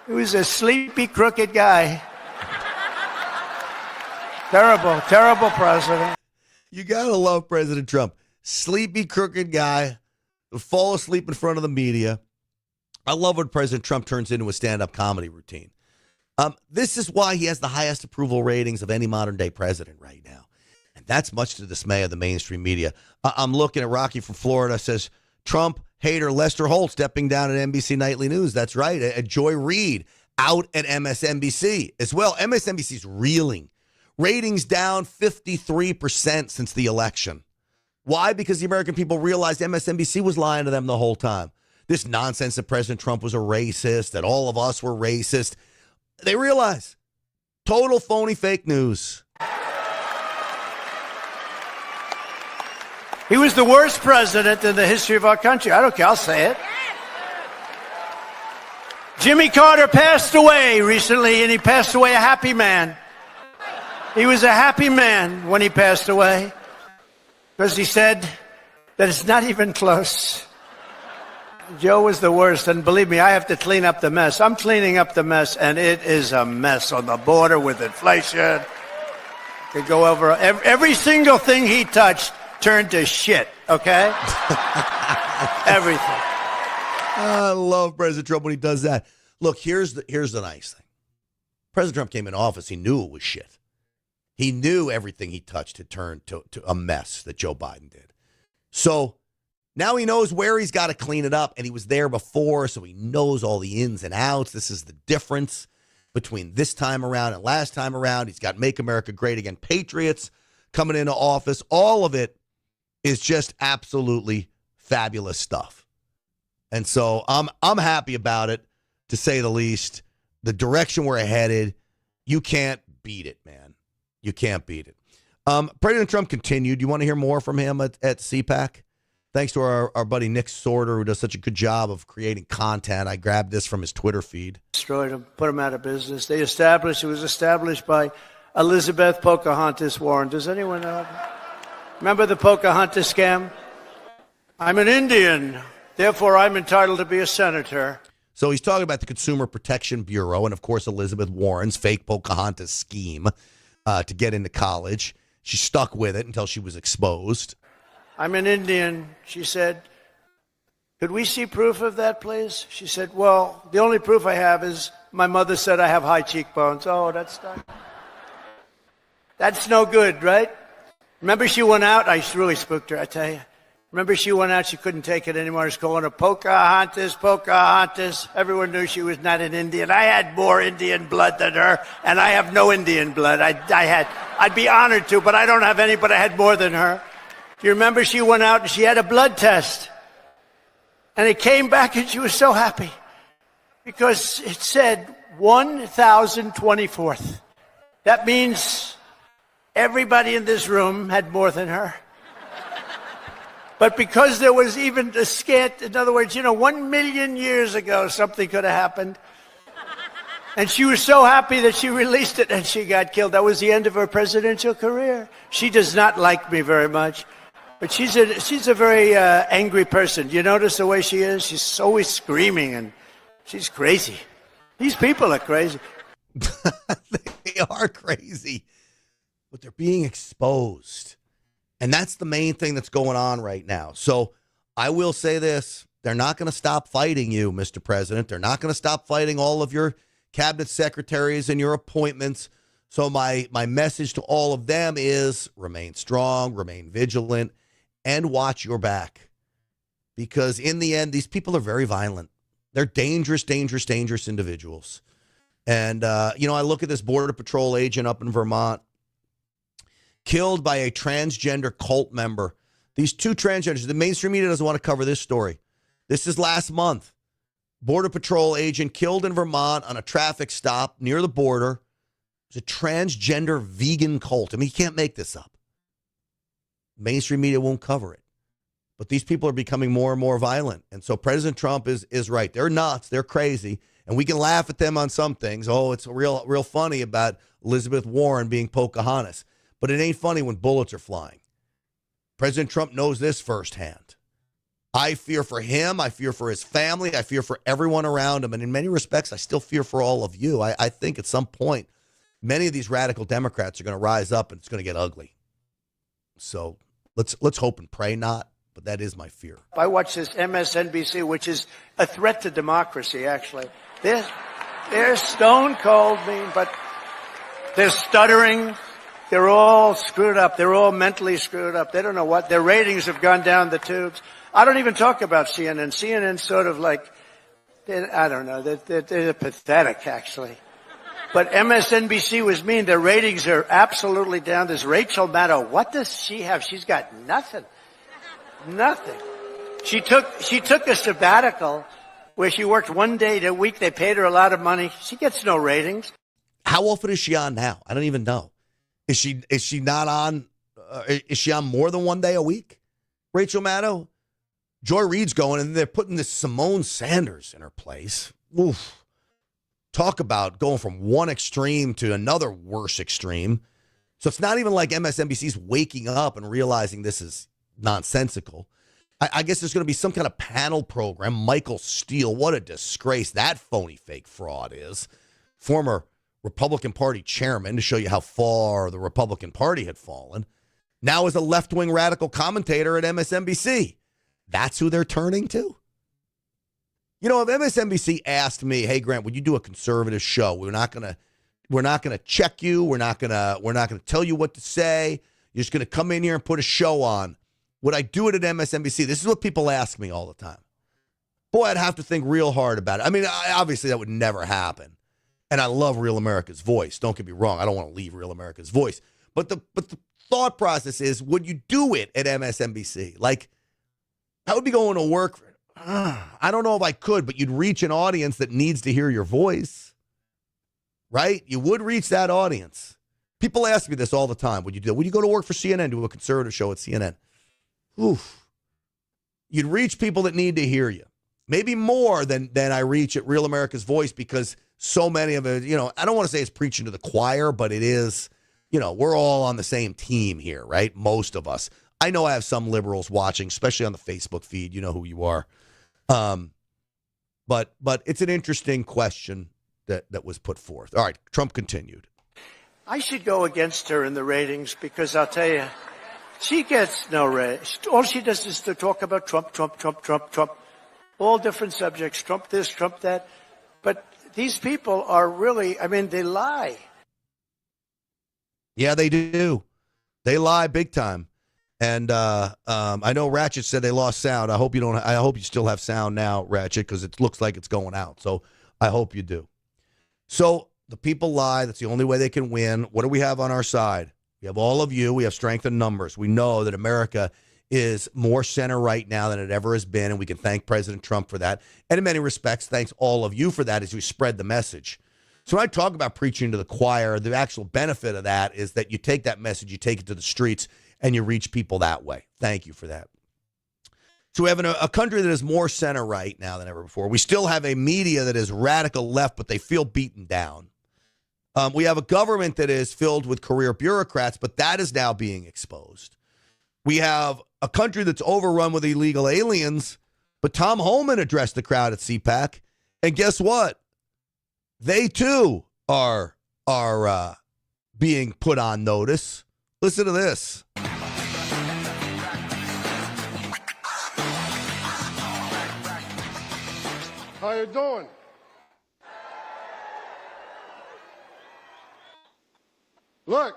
He was a sleepy, crooked guy. Terrible, terrible president. You got to love President Trump. Sleepy, crooked guy, fall asleep in front of the media. I love when President Trump turns into a stand-up comedy routine. This is why he has the highest approval ratings of any modern-day president right now. And that's much to the dismay of the mainstream media. I'm looking at Rocky from Florida, says, Trump hater Lester Holt stepping down at NBC Nightly News. That's right. Joy Reid out at MSNBC as well. MSNBC's reeling. Ratings down 53% since the election. Why? Because the American people realized MSNBC was lying to them the whole time. this nonsense that President Trump was a racist, that all of us were racist. They realize total phony fake news. He was the worst president in the history of our country. I don't care. I'll say it. Jimmy Carter passed away recently, and he passed away a happy man. He was a happy man when he passed away because he said that it's not even close. Joe was the worst, and believe me, I have to clean up the mess. I'm cleaning up the mess, and it is a mess on the border with inflation. Could go over every single thing he touched turned to shit, okay? Everything. I love President Trump when he does that. Look, here's the nice thing. President Trump came in office. He knew it was shit. He knew everything he touched had turned to a mess that Joe Biden did. So now he knows where he's got to clean it up, and he was there before, so he knows all the ins and outs. This is the difference between this time around and last time around. He's got Make America Great Again Patriots coming into office. All of it is just absolutely fabulous stuff. And so I'm happy about it, to say the least. The direction we're headed, you can't beat it, man. You can't beat it. President Trump continued. You want to hear more from him at CPAC? Thanks to our buddy Nick Sorter, who does such a good job of creating content. I grabbed this from his Twitter feed. Destroyed him, put him out of business. It was established by Elizabeth Pocahontas Warren. Does anyone know? Remember the Pocahontas scam? I'm an Indian, therefore I'm entitled to be a senator. So he's talking about the Consumer Protection Bureau and, of course, Elizabeth Warren's fake Pocahontas scheme to get into college. She stuck with it until she was exposed. I'm an Indian, she said. Could we see proof of that, please? She said, well, the only proof I have is my mother said I have high cheekbones. Oh, that's no good, right? Remember she went out? I really spooked her, I tell you. Remember she went out, she couldn't take it anymore. I was calling her Pocahontas, Pocahontas. Everyone knew she was not an Indian. I had more Indian blood than her, and I have no Indian blood. I'd be honored to, but I don't have any, but I had more than her. Do you remember she went out and she had a blood test? And it came back and she was so happy because it said 1,024th. That means everybody in this room had more than her. But because there was even a scant, in other words, 1 million years ago, something could have happened. And she was so happy that she released it and she got killed. That was the end of her presidential career. She does not like me very much. But she's a very angry person. Do you notice the way she is? She's always screaming and she's crazy. These people are crazy. They are crazy. But they're being exposed. And that's the main thing that's going on right now. So I will say this. They're not going to stop fighting you, Mr. President. They're not going to stop fighting all of your cabinet secretaries and your appointments. So my message to all of them is remain strong, remain vigilant, and watch your back. Because in the end, these people are very violent. They're dangerous, dangerous, dangerous individuals. And, I look at this Border Patrol agent up in Vermont, killed by a transgender cult member. These two transgenders, the mainstream media doesn't want to cover this story. This is last month. Border Patrol agent killed in Vermont on a traffic stop near the border. It's a transgender vegan cult. I mean, you can't make this up. Mainstream media won't cover it. But these people are becoming more and more violent. And so President Trump is right. They're nuts. They're crazy. And we can laugh at them on some things. Oh, it's real funny about Elizabeth Warren being Pocahontas. But it ain't funny when bullets are flying. President Trump knows this firsthand. I fear for him. I fear for his family. I fear for everyone around him. And in many respects, I still fear for all of you. I think at some point, many of these radical Democrats are going to rise up and it's going to get ugly. So let's hope and pray not. But that is my fear. I watch this MSNBC, which is a threat to democracy, actually. They're stone cold mean, but they're stuttering. They're all screwed up. They're all mentally screwed up. They don't know what. Their ratings have gone down the tubes. I don't even talk about CNN. CNN's sort of like, I don't know. They're pathetic, actually. But MSNBC was mean. Their ratings are absolutely down. There's Rachel Maddow. What does she have? She's got nothing. Nothing. She took a sabbatical where she worked one day a week. They paid her a lot of money. She gets no ratings. How often is she on now? I don't even know. Is she not on? Is she on more than one day a week? Rachel Maddow? Joy Reid's going, and they're putting this Simone Sanders in her place. Oof. Talk about going from one extreme to another worse extreme. So it's not even like MSNBC's waking up and realizing this is nonsensical. I guess there's going to be some kind of panel program. Michael Steele, what a disgrace that phony fake fraud is. Former Republican Party chairman, to show you how far the Republican Party had fallen. Now is a left-wing radical commentator at MSNBC. That's who they're turning to? You know, if MSNBC asked me, "Hey Grant, would you do a conservative show? We're not gonna check you. We're not gonna tell you what to say. You're just gonna come in here and put a show on." Would I do it at MSNBC? This is what people ask me all the time. Boy, I'd have to think real hard about it. I mean, obviously that would never happen. And I love Real America's Voice. Don't get me wrong. I don't want to leave Real America's Voice. But the thought process is, would you do it at MSNBC? Like, I would be going to work. I don't know if I could, but you'd reach an audience that needs to hear your voice, right? You would reach that audience. People ask me this all the time. Would you go to work for CNN, do a conservative show at CNN? Oof. You'd reach people that need to hear you. Maybe more than I reach at Real America's Voice, because so many of it, you know, I don't want to say it's preaching to the choir, but it is, you know, we're all on the same team here, right? Most of us. I know I have some liberals watching, especially on the Facebook feed. You know who you are. But it's an interesting question that was put forth. All right, Trump continued. I should go against her in the ratings because I'll tell you, she gets no ratings. All she does is to talk about Trump, Trump, Trump, Trump, Trump. All different subjects, Trump this, Trump that. But these people are really, I mean, they lie. Yeah, they do. They lie big time. And I know Ratchet said they lost sound. I hope you still have sound now, Ratchet, because it looks like it's going out. So I hope you do. So the people lie. That's the only way they can win. What do we have on our side? We have all of you. We have strength in numbers. We know that America is more center right now than it ever has been, and we can thank President Trump for that. And in many respects, thanks all of you for that as we spread the message. So when I talk about preaching to the choir, the actual benefit of that is that you take that message, you take it to the streets, and you reach people that way. Thank you for that. So we have a country that is more center right now than ever before. We still have a media that is radical left, but they feel beaten down. We have a government that is filled with career bureaucrats, but that is now being exposed. We have a country that's overrun with illegal aliens, but Tom Homan addressed the crowd at CPAC, and guess what? They too are being put on notice. Listen to this. How you doing? Look,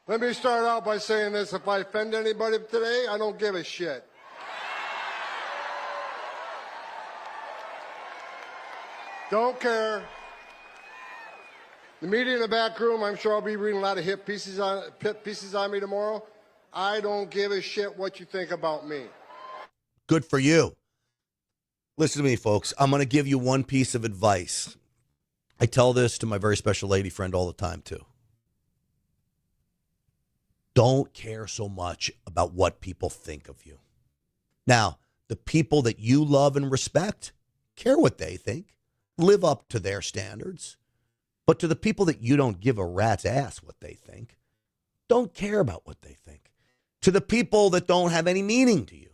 let me start out by saying this. If I offend anybody today, I don't give a shit. Don't care. The media in the back room, I'm sure I'll be reading a lot of hit pieces on me tomorrow. I don't give a shit what you think about me. Good for you. Listen to me, folks. I'm going to give you one piece of advice. I tell this to my very special lady friend all the time, too. Don't care so much about what people think of you. Now, the people that you love and respect, care what they think. Live up to their standards. But to the people that you don't give a rat's ass what they think, don't care about what they think. To the people that don't have any meaning to you,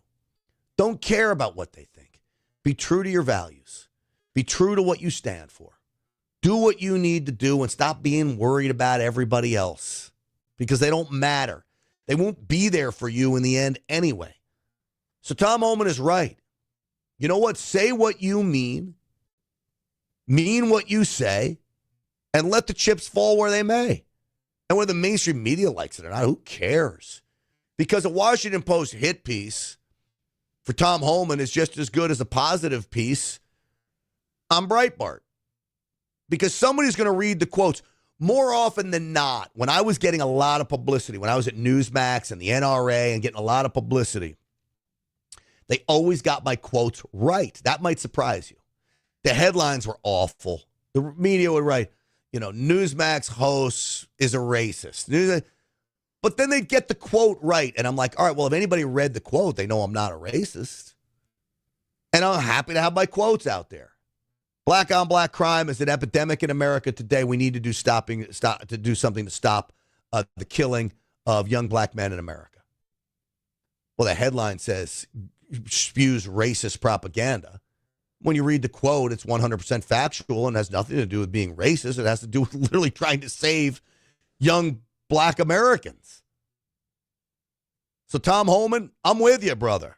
don't care about what they think. Be true to your values. Be true to what you stand for. Do what you need to do and stop being worried about everybody else, because they don't matter. They won't be there for you in the end anyway. So Tom Homan is right. You know what? Say what you mean what you say, and let the chips fall where they may. And whether the mainstream media likes it or not, who cares? Because a Washington Post hit piece for Tom Homan is just as good as a positive piece on Breitbart. Because somebody's going to read the quotes. more often than not, when I was getting a lot of publicity, when I was at Newsmax and the NRA and getting a lot of publicity, they always got my quotes right. That might surprise you. The headlines were awful. The media would write, Newsmax host is a racist. But then they'd get the quote right. And I'm like, all right, well, if anybody read the quote, they know I'm not a racist. And I'm happy to have my quotes out there. Black on black crime is an epidemic in America today. We need to do something to stop the killing of young black men in America. Well, the headline says spews racist propaganda. When you read the quote, it's 100% factual and has nothing to do with being racist. It has to do with literally trying to save young black Americans. So, Tom Homan, I'm with you, brother.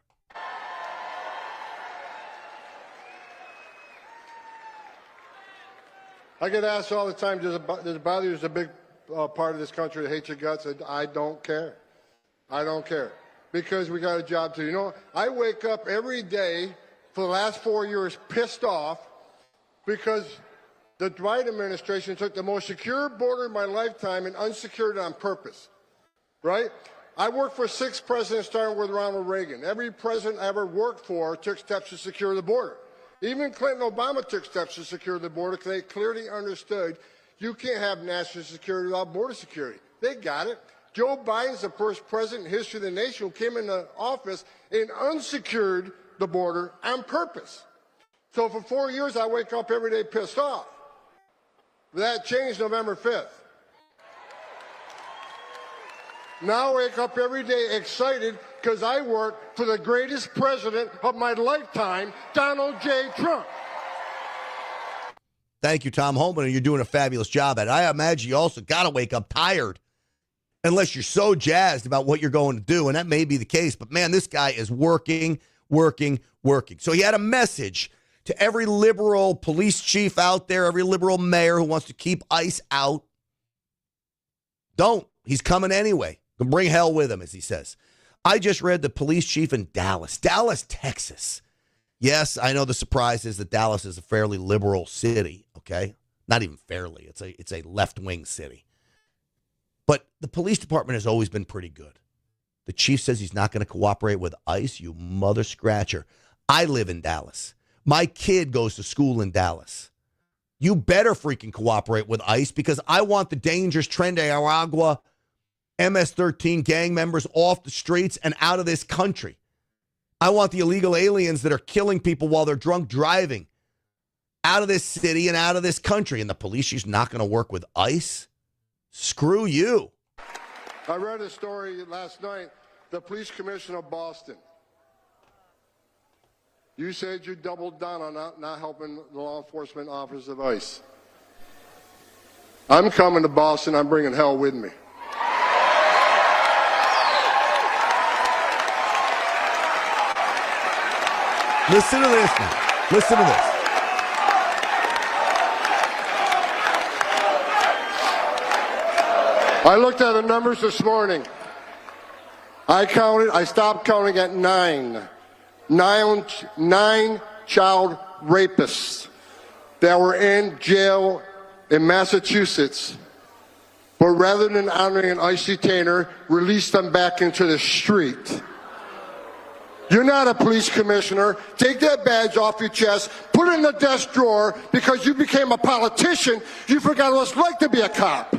I get asked all the time, does it bother you there's a big part of this country that hates your guts? I don't care. I don't care. Because we got a job to do. I wake up every day for the last 4 years pissed off because the Biden administration took the most secure border in my lifetime and unsecured it on purpose, right? I worked for 6 presidents, starting with Ronald Reagan. Every president I ever worked for took steps to secure the border. Even Clinton and Obama took steps to secure the border because they clearly understood you can't have national security without border security. They got it. Joe Biden's the first president in history of the nation who came into office and unsecured the border on purpose. So for 4 years, I wake up every day pissed off. That changed November 5th. Now I wake up every day excited because I work for the greatest president of my lifetime, Donald J. Trump. Thank you, Tom Homan. You're doing a fabulous job at it. I imagine you also got to wake up tired unless you're so jazzed about what you're going to do, and that may be the case. But, man, this guy is working. So he had a message to every liberal police chief out there, every liberal mayor who wants to keep ICE out. Don't. He's coming anyway. Bring hell with him, as he says. I just read the police chief in Dallas, Texas. Yes, I know the surprise is that Dallas is a fairly liberal city, okay? Not even fairly. It's a left-wing city. But the police department has always been pretty good. The chief says he's not going to cooperate with ICE, you mother scratcher. I live in Dallas. My kid goes to school in Dallas. You better freaking cooperate with ICE because I want the dangerous Tren de Aragua MS-13 gang members off the streets and out of this country. I want the illegal aliens that are killing people while they're drunk driving out of this city and out of this country. And the police chief's not going to work with ICE? Screw you. I read a story last night, the police commissioner of Boston. You said you doubled down on not helping the law enforcement officers of ICE. I'm coming to Boston. I'm bringing hell with me. Listen to this now. Listen to this. I looked at the numbers this morning. I stopped counting at 9. 9 child rapists that were in jail in Massachusetts. But rather than honoring an ICE detainer, released them back into the street. You're not a police commissioner. Take that badge off your chest, put it in the desk drawer, because you became a politician. You forgot what it's like to be a cop.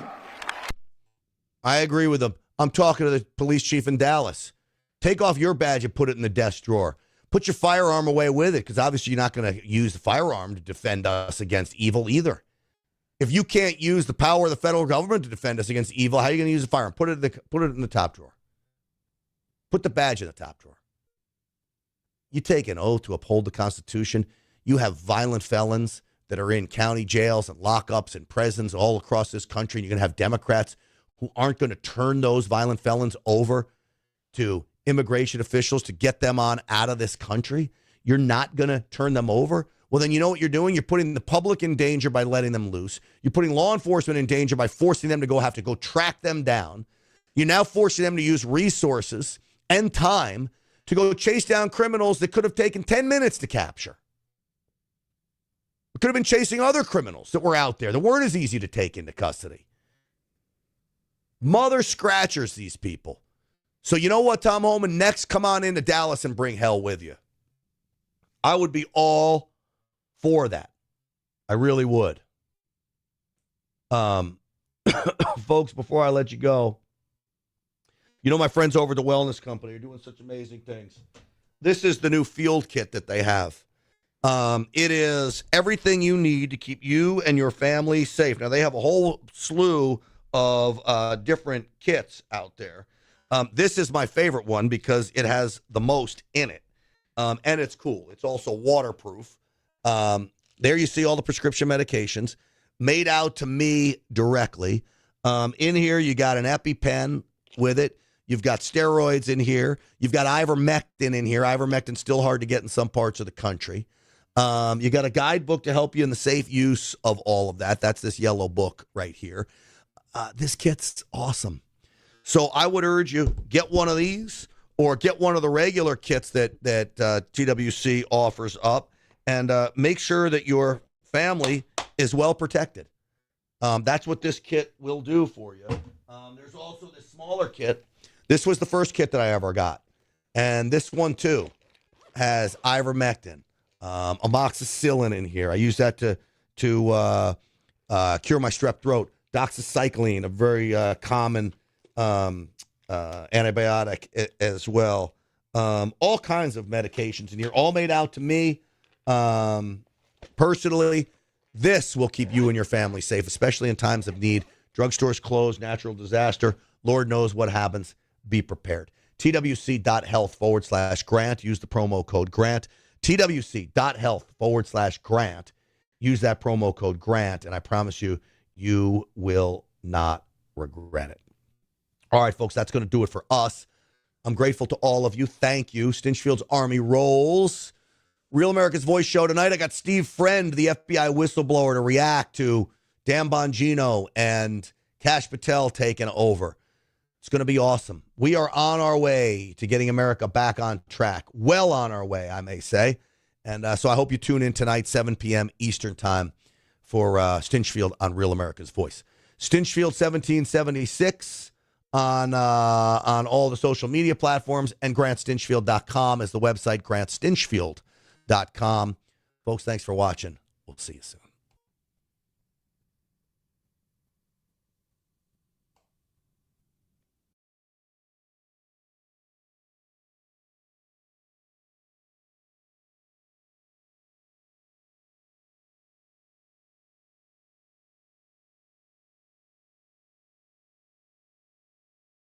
I agree with him. I'm talking to the police chief in Dallas. Take off your badge and put it in the desk drawer. Put your firearm away with it, because obviously you're not going to use the firearm to defend us against evil either. If you can't use the power of the federal government to defend us against evil, how are you going to use the firearm? Put it in the top drawer. Put the badge in the top drawer. You take an oath to uphold the Constitution. You have violent felons that are in county jails and lockups and prisons all across this country. And you're going to have Democrats who aren't going to turn those violent felons over to immigration officials to get them on out of this country. You're not going to turn them over. Well, then you know what you're doing? You're putting the public in danger by letting them loose. You're putting law enforcement in danger by forcing them to have to go track them down. You're now forcing them to use resources and time to go chase down criminals that could have taken 10 minutes to capture. We could have been chasing other criminals that were out there that weren't as easy to take into custody. Mother scratchers, these people. So you know what, Tom Homan? Next, come on into Dallas and bring hell with you. I would be all for that. I really would. Folks, before I let you go, you know my friends over at the Wellness Company are doing such amazing things. This is the new field kit that they have. It is everything you need to keep you and your family safe. Now, they have a whole slew of different kits out there. This is my favorite one because it has the most in it. And it's cool. It's also waterproof. There you see all the prescription medications made out to me directly. In here, you got an EpiPen with it. You've got steroids in here. You've got ivermectin in here. Ivermectin's still hard to get in some parts of the country. You got a guidebook to help you in the safe use of all of that. That's this yellow book right here. This kit's awesome. So I would urge you, get one of these or get one of the regular kits that TWC offers up and make sure that your family is well protected. That's what this kit will do for you. There's also this smaller kit. This was the first kit that I ever got. And this one, too, has ivermectin, amoxicillin in here. I use that to cure my strep throat. Doxycycline, a very common antibiotic as well. All kinds of medications in here, all made out to me. Personally, this will keep you and your family safe, especially in times of need. Drugstores closed, natural disaster. Lord knows what happens. Be prepared. TWC.health/grant. Use the promo code GRANT. TWC.health/grant. Use that promo code GRANT, and I promise you, you will not regret it. All right, folks, that's going to do it for us. I'm grateful to all of you. Thank you. Stinchfield's Army rolls. Real America's Voice show tonight. I got Steve Friend, the FBI whistleblower, to react to Dan Bongino and Kash Patel taking over. It's going to be awesome. We are on our way to getting America back on track. Well on our way, I may say. And so I hope you tune in tonight, 7 p.m. Eastern time, for Stinchfield on Real America's Voice. Stinchfield 1776 on all the social media platforms, and GrantStinchfield.com is the website, GrantStinchfield.com. Folks, thanks for watching. We'll see you soon.